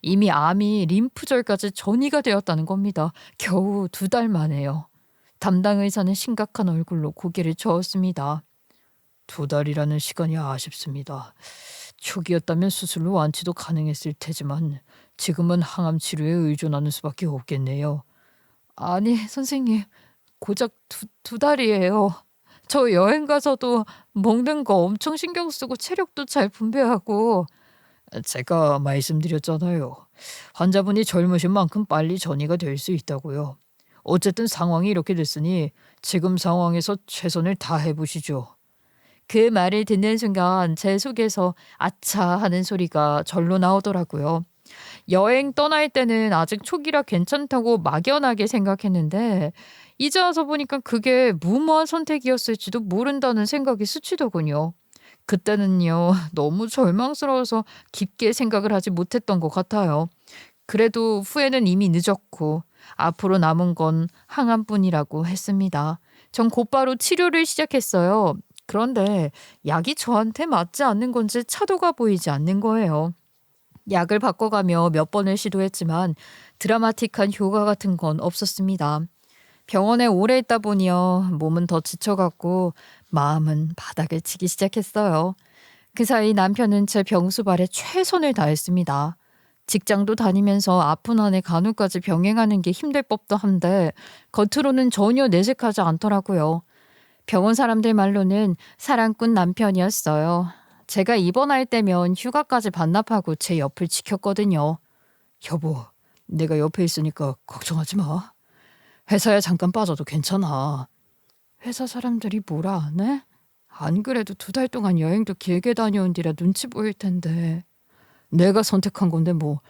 이미 암이 림프절까지 전이가 되었다는 겁니다. 겨우 2달 만에요. 담당 의사는 심각한 얼굴로 고개를 저었습니다. 2달이라는 시간이 아쉽습니다. 초기였다면 수술로 완치도 가능했을 테지만 지금은 항암 치료에 의존하는 수밖에 없겠네요. 아니, 선생님, 고작 두 달이에요. 저 여행 가서도 먹는 거 엄청 신경 쓰고 체력도 잘 분배하고 제가 말씀드렸잖아요. 환자분이 젊으신 만큼 빨리 전이가 될 수 있다고요. 어쨌든 상황이 이렇게 됐으니 지금 상황에서 최선을 다해 보시죠. 그 말을 듣는 순간 제 속에서 아차 하는 소리가 절로 나오더라고요. 여행 떠날 때는 아직 초기라 괜찮다고 막연하게 생각했는데 이제 와서 보니까 그게 무모한 선택이었을지도 모른다는 생각이 스치더군요. 그때는요, 너무 절망스러워서 깊게 생각을 하지 못했던 것 같아요. 그래도 후회는 이미 늦었고 앞으로 남은 건 항암뿐이라고 했습니다. 전 곧바로 치료를 시작했어요. 그런데 약이 저한테 맞지 않는 건지 차도가 보이지 않는 거예요. 약을 바꿔가며 몇 번을 시도했지만 드라마틱한 효과 같은 건 없었습니다. 병원에 오래 있다 보니요. 몸은 더 지쳐갔고 마음은 바닥을 치기 시작했어요. 그 사이 남편은 제 병수발에 최선을 다했습니다. 직장도 다니면서 아픈 아내 간호까지 병행하는 게 힘들 법도 한데 겉으로는 전혀 내색하지 않더라고요. 병원 사람들 말로는 사랑꾼 남편이었어요. 제가 입원할 때면 휴가까지 반납하고 제 옆을 지켰거든요. 여보, 내가 옆에 있으니까 걱정하지 마. 회사에 잠깐 빠져도 괜찮아. 회사 사람들이 뭐라 안 해? 안 그래도 2달 동안 여행도 길게 다녀온 뒤라 눈치 보일 텐데. 내가 선택한 건데 뭐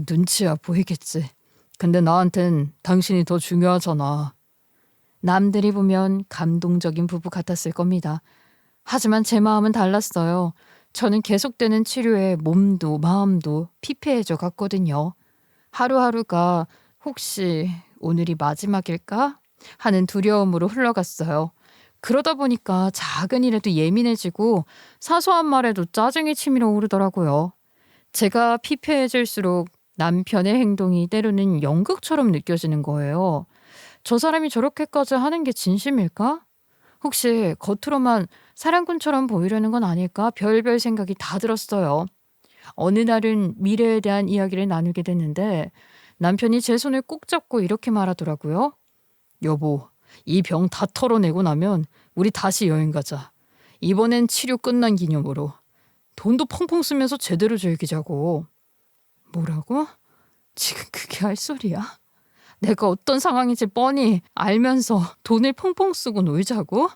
눈치야 보이겠지. 근데 나한텐 당신이 더 중요하잖아. 남들이 보면 감동적인 부부 같았을 겁니다. 하지만 제 마음은 달랐어요. 저는 계속되는 치료에 몸도 마음도 피폐해져 갔거든요. 하루하루가 혹시 오늘이 마지막일까 하는 두려움으로 흘러갔어요. 그러다 보니까 작은 일에도 예민해지고 사소한 말에도 짜증이 치밀어 오르더라고요. 제가 피폐해질수록 남편의 행동이 때로는 연극처럼 느껴지는 거예요. 저 사람이 저렇게까지 하는 게 진심일까? 혹시 겉으로만 사랑꾼처럼 보이려는 건 아닐까? 별별 생각이 다 들었어요. 어느 날은 미래에 대한 이야기를 나누게 됐는데 남편이 제 손을 꼭 잡고 이렇게 말하더라고요. 여보, 이 병 다 털어내고 나면 우리 다시 여행 가자. 이번엔 치료 끝난 기념으로. 돈도 펑펑 쓰면서 제대로 즐기자고. 뭐라고? 지금 그게 할 소리야? 내가 어떤 상황인지 뻔히 알면서 돈을 펑펑 쓰고 놀자고?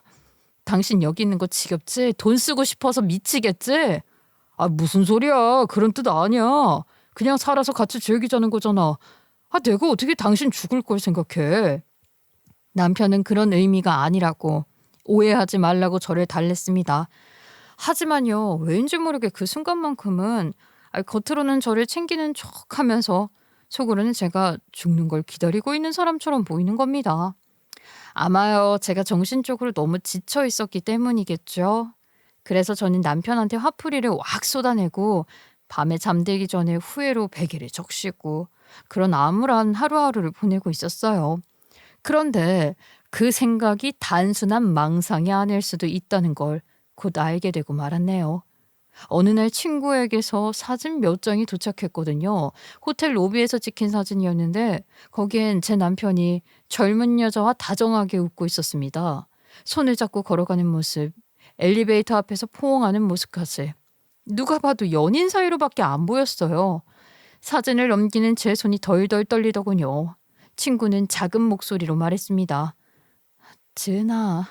당신 여기 있는 거 지겹지? 돈 쓰고 싶어서 미치겠지? 아, 무슨 소리야. 그런 뜻 아니야. 그냥 살아서 같이 즐기자는 거잖아. 아, 내가 어떻게 당신 죽을 걸 생각해. 남편은 그런 의미가 아니라고 오해하지 말라고 저를 달랬습니다. 하지만요, 왠지 모르게 그 순간만큼은 겉으로는 저를 챙기는 척하면서 속으로는 제가 죽는 걸 기다리고 있는 사람처럼 보이는 겁니다. 아마요, 제가 정신적으로 너무 지쳐 있었기 때문이겠죠. 그래서 저는 남편한테 화풀이를 왁 쏟아내고 밤에 잠들기 전에 후회로 베개를 적시고 그런 암울한 하루하루를 보내고 있었어요. 그런데 그 생각이 단순한 망상이 아닐 수도 있다는 걸 곧 알게 되고 말았네요. 어느 날 친구에게서 사진 몇 장이 도착했거든요. 호텔 로비에서 찍힌 사진이었는데 거기엔 제 남편이 젊은 여자와 다정하게 웃고 있었습니다. 손을 잡고 걸어가는 모습, 엘리베이터 앞에서 포옹하는 모습까지. 누가 봐도 연인 사이로밖에 안 보였어요. 사진을 넘기는 제 손이 덜덜 떨리더군요. 친구는 작은 목소리로 말했습니다. 지은아,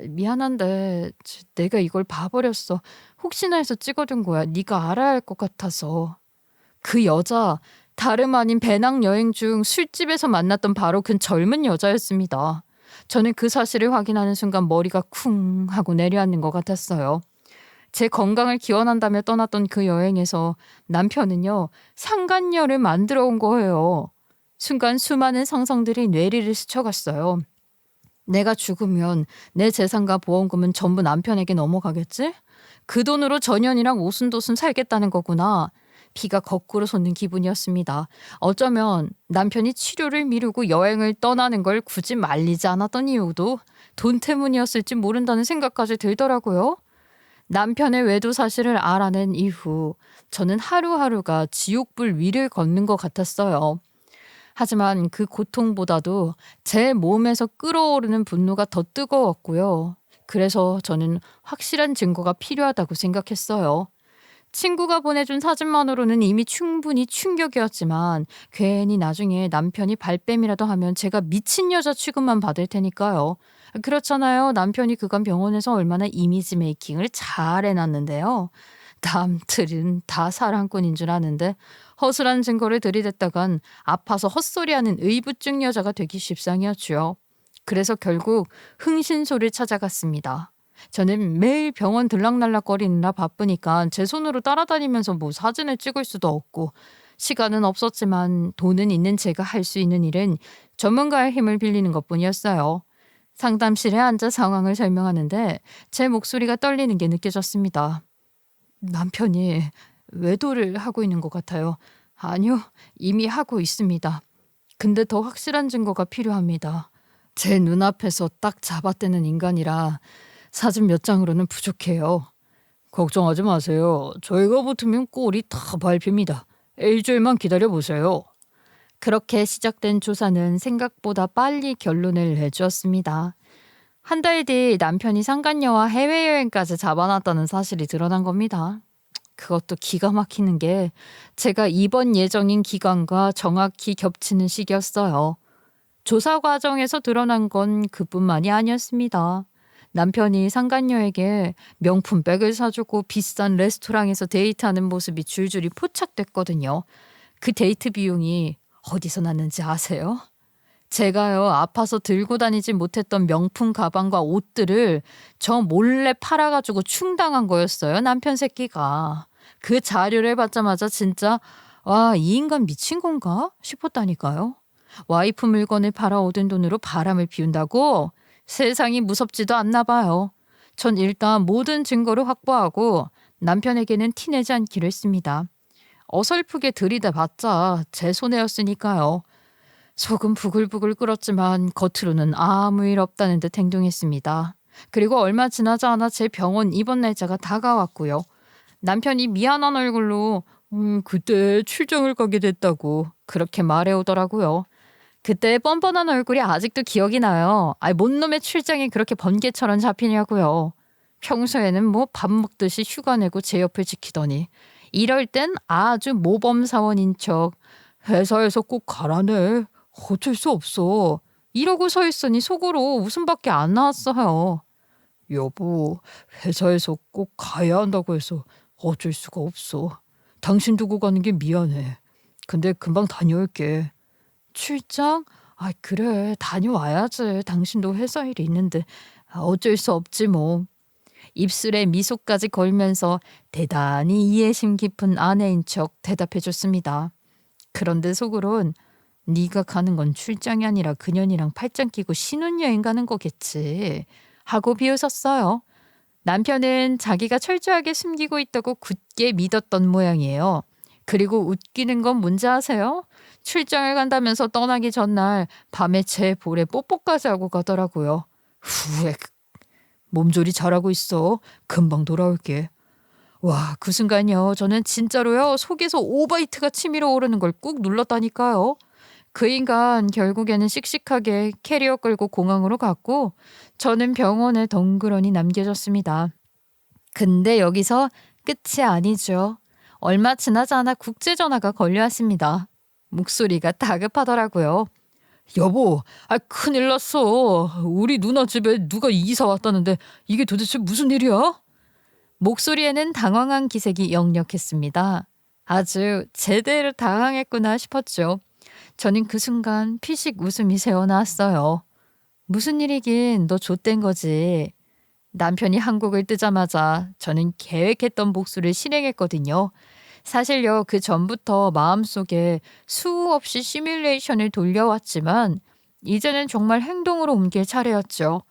미안한데 내가 이걸 봐버렸어. 혹시나 해서 찍어둔 거야. 네가 알아야 할 것 같아서. 그 여자, 다름 아닌 배낭여행 중 술집에서 만났던 바로 그 젊은 여자였습니다. 저는 그 사실을 확인하는 순간 머리가 쿵 하고 내려앉는 것 같았어요. 제 건강을 기원한다며 떠났던 그 여행에서 남편은요, 상간녀를 만들어 온 거예요. 순간 수많은 상상들이 뇌리를 스쳐갔어요. 내가 죽으면 내 재산과 보험금은 전부 남편에게 넘어가겠지? 그 돈으로 전현이랑 오순도순 살겠다는 거구나. 피가 거꾸로 솟는 기분이었습니다. 어쩌면 남편이 치료를 미루고 여행을 떠나는 걸 굳이 말리지 않았던 이유도 돈 때문이었을지 모른다는 생각까지 들더라고요. 남편의 외도 사실을 알아낸 이후 저는 하루하루가 지옥불 위를 걷는 것 같았어요. 하지만 그 고통보다도 제 몸에서 끓어오르는 분노가 더 뜨거웠고요. 그래서 저는 확실한 증거가 필요하다고 생각했어요. 친구가 보내준 사진만으로는 이미 충분히 충격이었지만 괜히 나중에 남편이 발뺌이라도 하면 제가 미친 여자 취급만 받을 테니까요. 그렇잖아요. 남편이 그간 병원에서 얼마나 이미지 메이킹을 잘 해놨는데요. 남들은 다 사랑꾼인 줄 아는데 허술한 증거를 들이댔다간 아파서 헛소리하는 의부증 여자가 되기 십상이었죠. 그래서 결국 흥신소를 찾아갔습니다. 저는 매일 병원 들락날락거리느라 바쁘니까 제 손으로 따라다니면서 뭐 사진을 찍을 수도 없고 시간은 없었지만 돈은 있는 제가 할 수 있는 일은 전문가의 힘을 빌리는 것뿐이었어요. 상담실에 앉아 상황을 설명하는데 제 목소리가 떨리는 게 느껴졌습니다. 남편이 외도를 하고 있는 것 같아요. 아니요, 이미 하고 있습니다. 근데 더 확실한 증거가 필요합니다. 제 눈앞에서 딱 잡아떼는 인간이라 사진 몇 장으로는 부족해요. 걱정하지 마세요. 저희가 붙으면 꼴이 다 밟힙니다. 일주일만 기다려보세요. 그렇게 시작된 조사는 생각보다 빨리 결론을 내주었습니다. 한 달 뒤 남편이 상간녀와 해외여행까지 잡아놨다는 사실이 드러난 겁니다. 그것도 기가 막히는 게 제가 입원 예정인 기간과 정확히 겹치는 시기였어요. 조사 과정에서 드러난 건 그뿐만이 아니었습니다. 남편이 상간녀에게 명품 백을 사주고 비싼 레스토랑에서 데이트하는 모습이 줄줄이 포착됐거든요. 그 데이트 비용이 어디서 났는지 아세요? 제가요, 아파서 들고 다니지 못했던 명품 가방과 옷들을 저 몰래 팔아가지고 충당한 거였어요, 남편 새끼가. 그 자료를 받자마자 진짜, 와, 이 인간 미친 건가? 싶었다니까요. 와이프 물건을 팔아 얻은 돈으로 바람을 피운다고? 세상이 무섭지도 않나 봐요. 전 일단 모든 증거를 확보하고 남편에게는 티내지 않기로 했습니다. 어설프게 들이대봤자 제 손해였으니까요. 속은 부글부글 끓었지만 겉으로는 아무 일 없다는 듯 행동했습니다. 그리고 얼마 지나지 않아 제 병원 입원 날짜가 다가왔고요. 남편이 미안한 얼굴로 그때 출장을 가게 됐다고 그렇게 말해오더라고요. 그때 뻔뻔한 얼굴이 아직도 기억이 나요. 뭔 놈의 출장이 그렇게 번개처럼 잡히냐고요. 평소에는 뭐 밥 먹듯이 휴가 내고 제 옆을 지키더니 이럴 땐 아주 모범사원인 척 회사에서 꼭 가라네. 어쩔 수 없어. 이러고 서 있으니 속으로 웃음밖에 안 나왔어요. 여보, 회사에서 꼭 가야 한다고 해서 어쩔 수가 없어. 당신 두고 가는 게 미안해. 근데 금방 다녀올게. 출장? 그래. 다녀와야지. 당신도 회사 일이 있는데 어쩔 수 없지 뭐. 입술에 미소까지 걸면서 대단히 이해심 깊은 아내인 척 대답해 줬습니다. 그런데 속으론 네가 가는 건 출장이 아니라 그년이랑 팔짱 끼고 신혼여행 가는 거겠지 하고 비웃었어요. 남편은 자기가 철저하게 숨기고 있다고 굳게 믿었던 모양이에요. 그리고 웃기는 건 뭔지 아세요? 출장을 간다면서 떠나기 전날 밤에 제 볼에 뽀뽀까지 하고 가더라고요. 후액. 몸조리 잘하고 있어. 금방 돌아올게. 와, 그 순간요. 저는 진짜로요. 속에서 오바이트가 치밀어 오르는 걸 꾹 눌렀다니까요. 그 인간 결국에는 씩씩하게 캐리어 끌고 공항으로 갔고 저는 병원에 덩그러니 남겨졌습니다. 근데 여기서 끝이 아니죠. 얼마 지나지 않아 국제전화가 걸려왔습니다. 목소리가 다급하더라고요. 여보, 큰일 났어. 우리 누나 집에 누가 이사 왔다는데 이게 도대체 무슨 일이야? 목소리에는 당황한 기색이 역력했습니다. 아주 제대로 당황했구나 싶었죠. 저는 그 순간 피식 웃음이 새어나왔어요. 무슨 일이긴 너 좆된 거지. 남편이 한국을 뜨자마자 저는 계획했던 복수를 실행했거든요. 사실요, 그 전부터 마음속에 수우 없이 시뮬레이션을 돌려왔지만 이제는 정말 행동으로 옮길 차례였죠.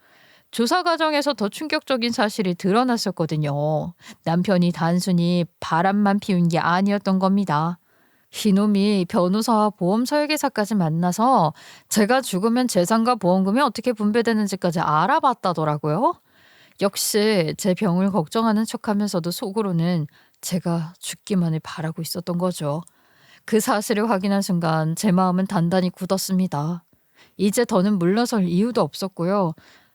조사 과정에서 더 충격적인 사실이 드러났었거든요. 남편이 단순히 바람만 피운 게 아니었던 겁니다. 이놈이 변호사와 보험 설계사까지 만나서 제가 죽으면 재산과 보험금이 어떻게 분배되는지까지 알아봤다더라고요. 역시 제 병을 걱정하는 척하면서도 속으로는 제가 죽기만을 바라고 있었던 거죠. 그 사실을 확인한 순간 제 마음은 단단히 굳었습니다. 이제 더는 물러설 이유도 없었고요.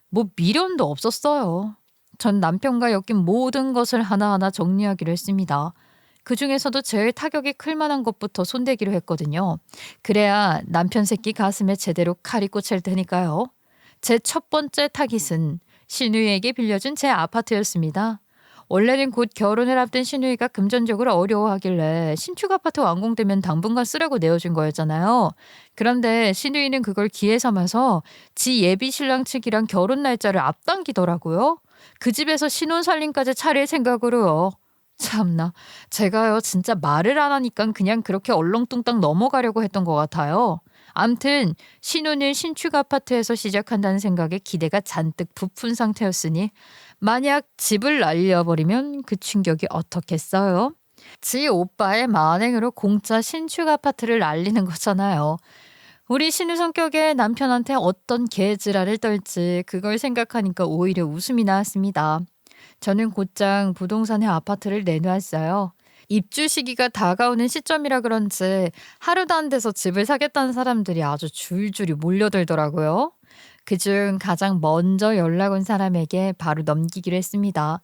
뭐 미련도 없었어요. 전 남편과 엮인 모든 것을 하나하나 정리하기로 했습니다. 그 중에서도 제일 타격이 클 만한 것부터 손대기로 했거든요. 그래야 남편 새끼 가슴에 제대로 칼이 꽂힐 테니까요. 제 첫 번째 타깃은 신우이에게 빌려준 제 아파트였습니다. 원래는 곧 결혼을 앞둔 신우이가 금전적으로 어려워하길래 신축 아파트 완공되면 당분간 쓰라고 내어준 거였잖아요. 그런데 신우이는 그걸 기회 삼아서 지 예비 신랑 측이랑 결혼 날짜를 앞당기더라고요. 그 집에서 신혼 살림까지 차릴 생각으로요. 참나, 제가요 진짜 말을 안 하니까 그냥 그렇게 얼렁뚱땅 넘어가려고 했던 것 같아요. 암튼 신혼을 신축 아파트에서 시작한다는 생각에 기대가 잔뜩 부푼 상태였으니 만약 집을 날려버리면 그 충격이 어떻겠어요? 지 오빠의 만행으로 공짜 신축 아파트를 날리는 거잖아요. 우리 신우 성격에 남편한테 어떤 개지랄을 떨지 그걸 생각하니까 오히려 웃음이 나왔습니다. 저는 곧장 부동산에 아파트를 내놓았어요. 입주 시기가 다가오는 시점이라 그런지 하루도 안 돼서 집을 사겠다는 사람들이 아주 줄줄이 몰려들더라고요. 그중 가장 먼저 연락 온 사람에게 바로 넘기기로 했습니다.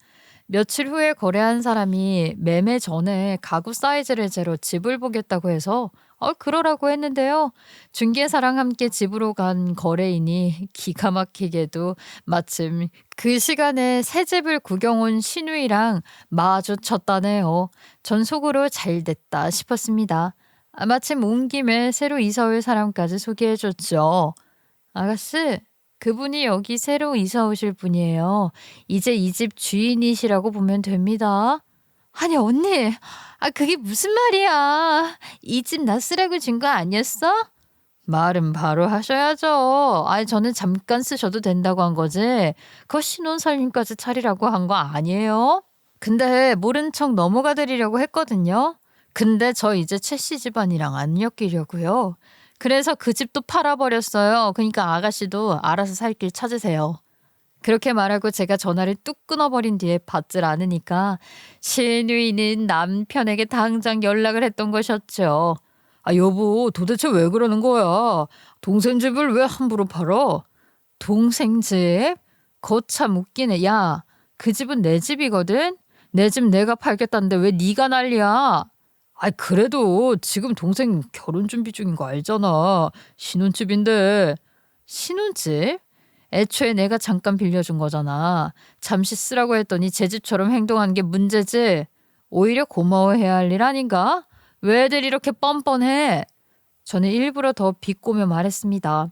며칠 후에 거래한 사람이 매매 전에 가구 사이즈를 재러 집을 보겠다고 해서 그러라고 했는데요. 중개사랑 함께 집으로 간 거래인이 기가 막히게도 마침 그 시간에 새 집을 구경 온 신우이랑 마주쳤다네요. 전 속으로 잘 됐다 싶었습니다. 마침 온 김에 새로 이사 올 사람까지 소개해 줬죠. 아가씨, 그분이 여기 새로 이사 오실 분이에요. 이제 이 집 주인이시라고 보면 됩니다. 아니, 언니, 그게 무슨 말이야? 이 집 나 쓰라고 준 거 아니었어? 말은 바로 하셔야죠. 아니, 저는 잠깐 쓰셔도 된다고 한 거지. 그거 신혼살림까지 차리라고 한 거 아니에요? 근데 모른 척 넘어가 드리려고 했거든요. 근데 저 이제 최 씨 집안이랑 안 엮이려고요. 그래서 그 집도 팔아버렸어요. 그러니까 아가씨도 알아서 살 길 찾으세요. 그렇게 말하고 제가 전화를 뚝 끊어버린 뒤에 받질 않으니까 신우이는 남편에게 당장 연락을 했던 것이었죠. 여보, 도대체 왜 그러는 거야? 동생 집을 왜 함부로 팔아? 동생 집? 거참 웃기네. 야, 그 집은 내 집이거든? 내 집 내가 팔겠다는데 왜 네가 난리야? 그래도 지금 동생 결혼 준비 중인 거 알잖아. 신혼집인데. 신혼집? 애초에 내가 잠깐 빌려준 거잖아. 잠시 쓰라고 했더니 제 집처럼 행동하는 게 문제지. 오히려 고마워해야 할 일 아닌가? 왜들 이렇게 뻔뻔해? 저는 일부러 더 비꼬며 말했습니다.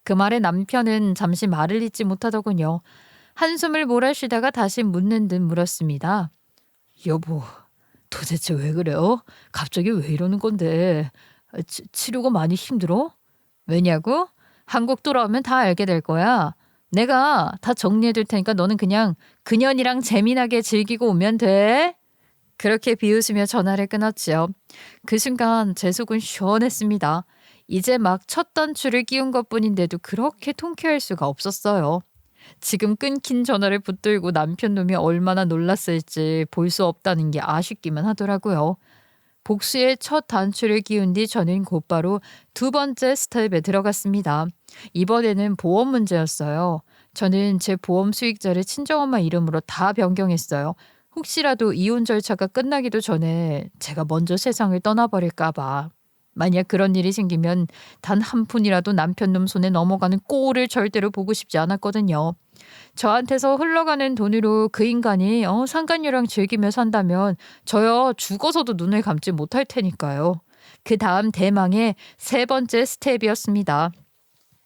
그 말에 남편은 잠시 말을 잇지 못하더군요. 한숨을 몰아쉬다가 다시 묻는 듯 물었습니다. 여보, 도대체 왜 그래요? 갑자기 왜 이러는 건데? 치료가 많이 힘들어? 왜냐고? 한국 돌아오면 다 알게 될 거야. 내가 다 정리해 둘 테니까 너는 그냥 그년이랑 재미나게 즐기고 오면 돼. 그렇게 비웃으며 전화를 끊었지요. 그 순간 제 속은 시원했습니다. 이제 막 첫 단추를 끼운 것뿐인데도 그렇게 통쾌할 수가 없었어요. 지금 끊긴 전화를 붙들고 남편 놈이 얼마나 놀랐을지 볼 수 없다는 게 아쉽기만 하더라고요. 복수의 첫 단추를 끼운 뒤 저는 곧바로 두 번째 스텝에 들어갔습니다. 이번에는 보험 문제였어요. 저는 제 보험 수익자를 친정엄마 이름으로 다 변경했어요. 혹시라도 이혼 절차가 끝나기도 전에 제가 먼저 세상을 떠나버릴까 봐. 만약 그런 일이 생기면 단 한 푼이라도 남편 놈 손에 넘어가는 꼴을 절대로 보고 싶지 않았거든요. 저한테서 흘러가는 돈으로 그 인간이 상간녀랑 즐기며 산다면 저요 죽어서도 눈을 감지 못할 테니까요. 그 다음 대망의 세 번째 스텝이었습니다.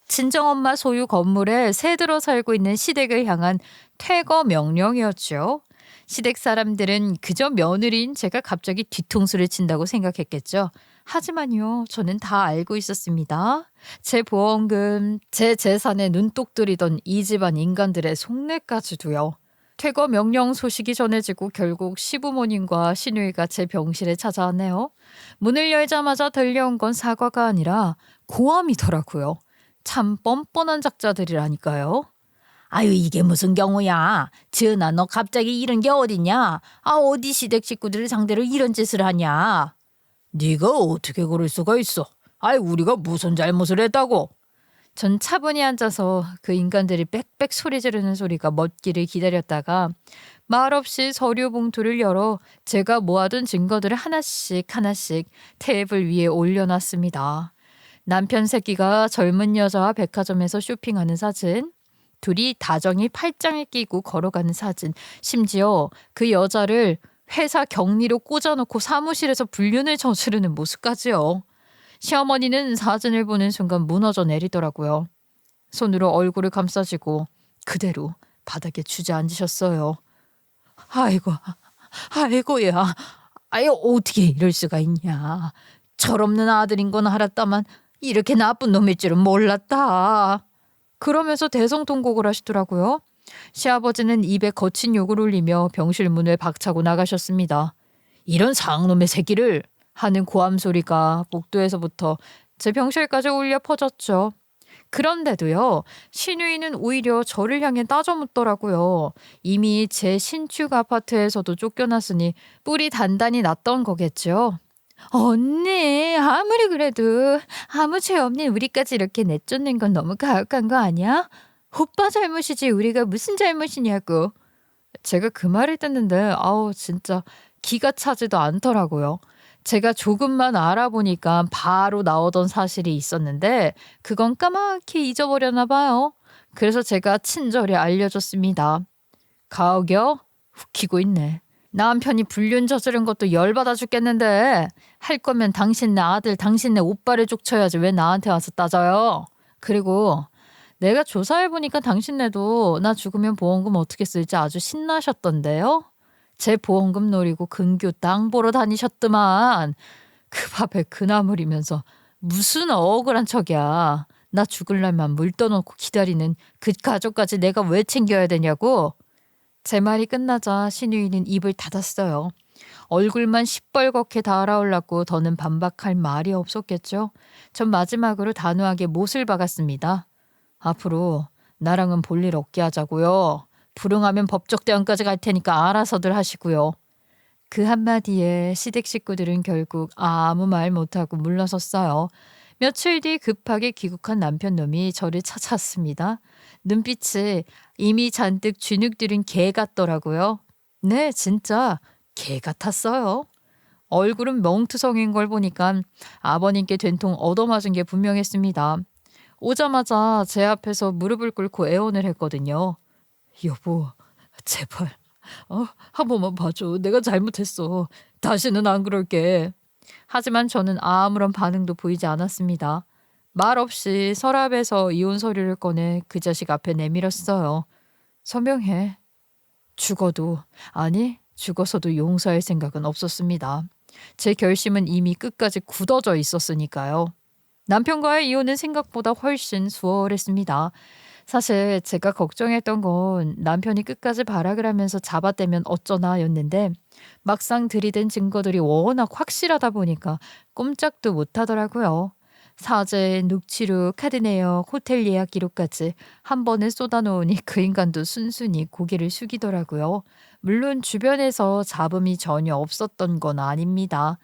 친정엄마 소유 건물에 새 들어 살고 있는 시댁을 향한 퇴거 명령이었죠. 시댁 사람들은 그저 며느리인 제가 갑자기 뒤통수를 친다고 생각했겠죠. 하지만요, 저는 다 알고 있었습니다. 제 보험금, 제 재산에 눈독 들이던 이 집안 인간들의 속내까지도요. 퇴거 명령 소식이 전해지고 결국 시부모님과 시누이가 제 병실에 찾아왔네요. 문을 열자마자 들려온 건 사과가 아니라 고함이더라고요. 참 뻔뻔한 작자들이라니까요. 아유, 이게 무슨 경우야. 지은아, 너 갑자기 이런 게 어딨냐? 어디 시댁 식구들을 상대로 이런 짓을 하냐? 네가 어떻게 그럴 수가 있어? 우리가 무슨 잘못을 했다고? 전 차분히 앉아서 그 인간들이 빽빽 소리 지르는 소리가 멎기를 기다렸다가 말없이 서류 봉투를 열어 제가 모아둔 증거들을 하나씩 하나씩 테이블 위에 올려놨습니다. 남편 새끼가 젊은 여자와 백화점에서 쇼핑하는 사진, 둘이 다정히 팔짱을 끼고 걸어가는 사진, 심지어 그 여자를 회사 격리로 꽂아놓고 사무실에서 불륜을 저지르는 모습까지요. 시어머니는 사진을 보는 순간 무너져 내리더라고요. 손으로 얼굴을 감싸지고 그대로 바닥에 주저앉으셨어요. 아이고야. 어떻게 이럴 수가 있냐. 철없는 아들인 건 알았다만 이렇게 나쁜 놈일 줄은 몰랐다. 그러면서 대성통곡을 하시더라고요. 시아버지는 입에 거친 욕을 올리며 병실 문을 박차고 나가셨습니다. 이런 상놈의 새끼를 하는 고함 소리가 복도에서부터 제 병실까지 울려 퍼졌죠. 그런데도요, 시누이는 오히려 저를 향해 따져 묻더라고요. 이미 제 신축 아파트에서도 쫓겨났으니 뿔이 단단히 났던 거겠죠. 언니, 아무리 그래도 아무 죄 없는 우리까지 이렇게 내쫓는 건 너무 가혹한 거 아니야? 오빠 잘못이지 우리가 무슨 잘못이냐고. 제가 그 말을 듣는데 진짜 기가 차지도 않더라고요. 제가 조금만 알아보니까 바로 나오던 사실이 있었는데 그건 까맣게 잊어버렸나 봐요. 그래서 제가 친절히 알려줬습니다. 가옥여? 웃기고 있네. 남편이 불륜 저지른 것도 열받아 죽겠는데 할 거면 당신네 아들, 당신네 오빠를 족쳐야지 왜 나한테 와서 따져요? 그리고 내가 조사해보니까 당신네도 나 죽으면 보험금 어떻게 쓸지 아주 신나셨던데요? 제 보험금 노리고 근교 땅 보러 다니셨더만. 그 밥에 그 나물이면서 무슨 억울한 척이야. 나 죽을 날만 물 떠놓고 기다리는 그 가족까지 내가 왜 챙겨야 되냐고. 제 말이 끝나자 신우이는 입을 닫았어요. 얼굴만 시뻘겋게 달아올랐고 더는 반박할 말이 없었겠죠. 전 마지막으로 단호하게 못을 박았습니다. 앞으로 나랑은 볼일 없게 하자고요. 불응하면 법적 대응까지 갈 테니까 알아서들 하시고요. 그 한마디에 시댁 식구들은 결국 아무 말 못하고 물러섰어요. 며칠 뒤 급하게 귀국한 남편놈이 저를 찾아왔습니다. 눈빛이 이미 잔뜩 주눅들은 개 같더라고요. 네, 진짜 개 같았어요. 얼굴은 멍투성인 걸 보니까 아버님께 된통 얻어맞은 게 분명했습니다. 오자마자 제 앞에서 무릎을 꿇고 애원을 했거든요. 여보, 제발, 한 번만 봐줘. 내가 잘못했어. 다시는 안 그럴게. 하지만 저는 아무런 반응도 보이지 않았습니다. 말없이 서랍에서 이혼 서류를 꺼내 그 자식 앞에 내밀었어요. 서명해. 죽어도, 아니, 죽어서도 용서할 생각은 없었습니다. 제 결심은 이미 끝까지 굳어져 있었으니까요. 남편과의 이혼은 생각보다 훨씬 수월했습니다. 사실 제가 걱정했던 건 남편이 끝까지 발악을 하면서 잡아떼면 어쩌나였는데 막상 들이댄 증거들이 워낙 확실하다 보니까 꼼짝도 못하더라고요. 사죄, 녹취록, 카드 내역, 호텔 예약 기록까지 한 번에 쏟아놓으니 그 인간도 순순히 고개를 숙이더라고요. 물론 주변에서 잡음이 전혀 없었던 건 아닙니다.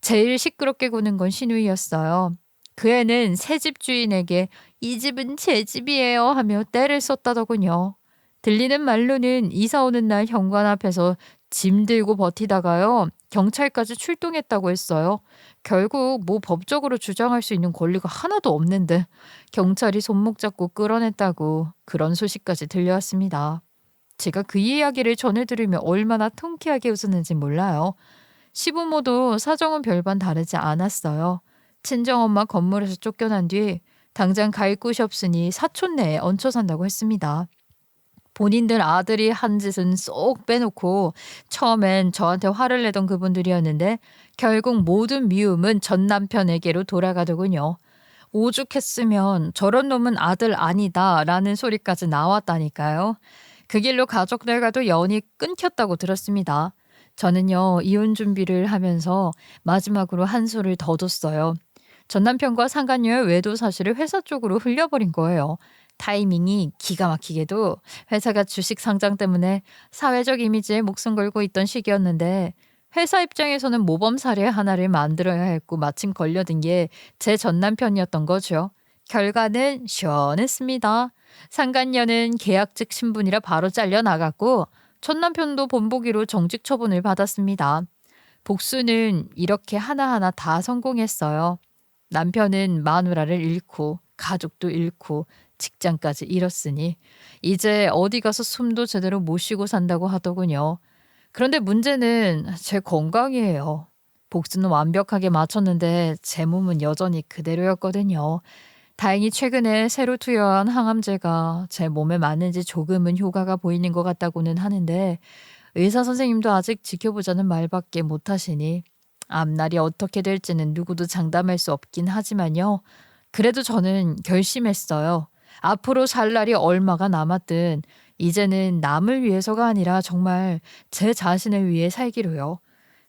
제일 시끄럽게 구는 건 신우이였어요. 그 애는 새집 주인에게 이 집은 제 집이에요 하며 떼를 썼다더군요. 들리는 말로는 이사 오는 날 현관 앞에서 짐 들고 버티다가요. 경찰까지 출동했다고 했어요. 결국 뭐 법적으로 주장할 수 있는 권리가 하나도 없는데 경찰이 손목 잡고 끌어냈다고 그런 소식까지 들려왔습니다. 제가 그 이야기를 전해 들으며 얼마나 통쾌하게 웃었는지 몰라요. 시부모도 사정은 별반 다르지 않았어요. 친정엄마 건물에서 쫓겨난 뒤 당장 갈 곳이 없으니 사촌네에 얹혀 산다고 했습니다. 본인들 아들이 한 짓은 쏙 빼놓고 처음엔 저한테 화를 내던 그분들이었는데 결국 모든 미움은 전 남편에게로 돌아가더군요. 오죽했으면 저런 놈은 아들 아니다 라는 소리까지 나왔다니까요. 그 길로 가족들과도 연이 끊겼다고 들었습니다. 저는요 이혼 준비를 하면서 마지막으로 한수를 더 뒀어요. 전 남편과 상간녀의 외도 사실을 회사 쪽으로 흘려버린 거예요. 타이밍이 기가 막히게도 회사가 주식 상장 때문에 사회적 이미지에 목숨 걸고 있던 시기였는데 회사 입장에서는 모범 사례 하나를 만들어야 했고 마침 걸려든 게 제 전 남편이었던 거죠. 결과는 시원했습니다. 상간녀는 계약직 신분이라 바로 잘려나갔고 전 남편도 본보기로 정직 처분을 받았습니다. 복수는 이렇게 하나하나 다 성공했어요. 남편은 마누라를 잃고 가족도 잃고 직장까지 잃었으니 이제 어디 가서 숨도 제대로 못 쉬고 산다고 하더군요. 그런데 문제는 제 건강이에요. 복수는 완벽하게 맞췄는데 제 몸은 여전히 그대로였거든요. 다행히 최근에 새로 투여한 항암제가 제 몸에 맞는지 조금은 효과가 보이는 것 같다고는 하는데 의사 선생님도 아직 지켜보자는 말밖에 못하시니 앞날이 어떻게 될지는 누구도 장담할 수 없긴 하지만요. 그래도 저는 결심했어요. 앞으로 살 날이 얼마가 남았든 이제는 남을 위해서가 아니라 정말 제 자신을 위해 살기로요.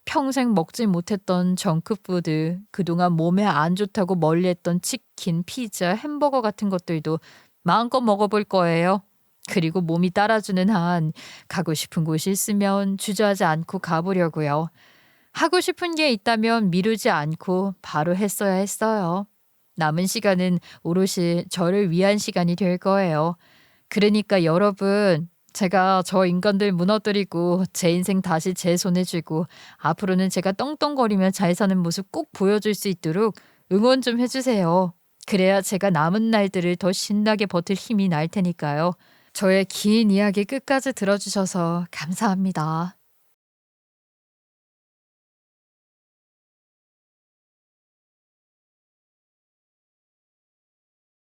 평생 먹지 못했던 정크푸드, 그동안 몸에 안 좋다고 멀리했던 치킨, 피자, 햄버거 같은 것들도 마음껏 먹어볼 거예요. 그리고 몸이 따라주는 한 가고 싶은 곳이 있으면 주저하지 않고 가보려고요. 하고 싶은 게 있다면 미루지 않고 바로 했어야 했어요. 남은 시간은 오롯이 저를 위한 시간이 될 거예요. 그러니까 여러분, 제가 저 인간들 무너뜨리고 제 인생 다시 제 손에 쥐고 앞으로는 제가 떵떵거리며 잘 사는 모습 꼭 보여줄 수 있도록 응원 좀 해주세요. 그래야 제가 남은 날들을 더 신나게 버틸 힘이 날 테니까요. 저의 긴 이야기 끝까지 들어주셔서 감사합니다.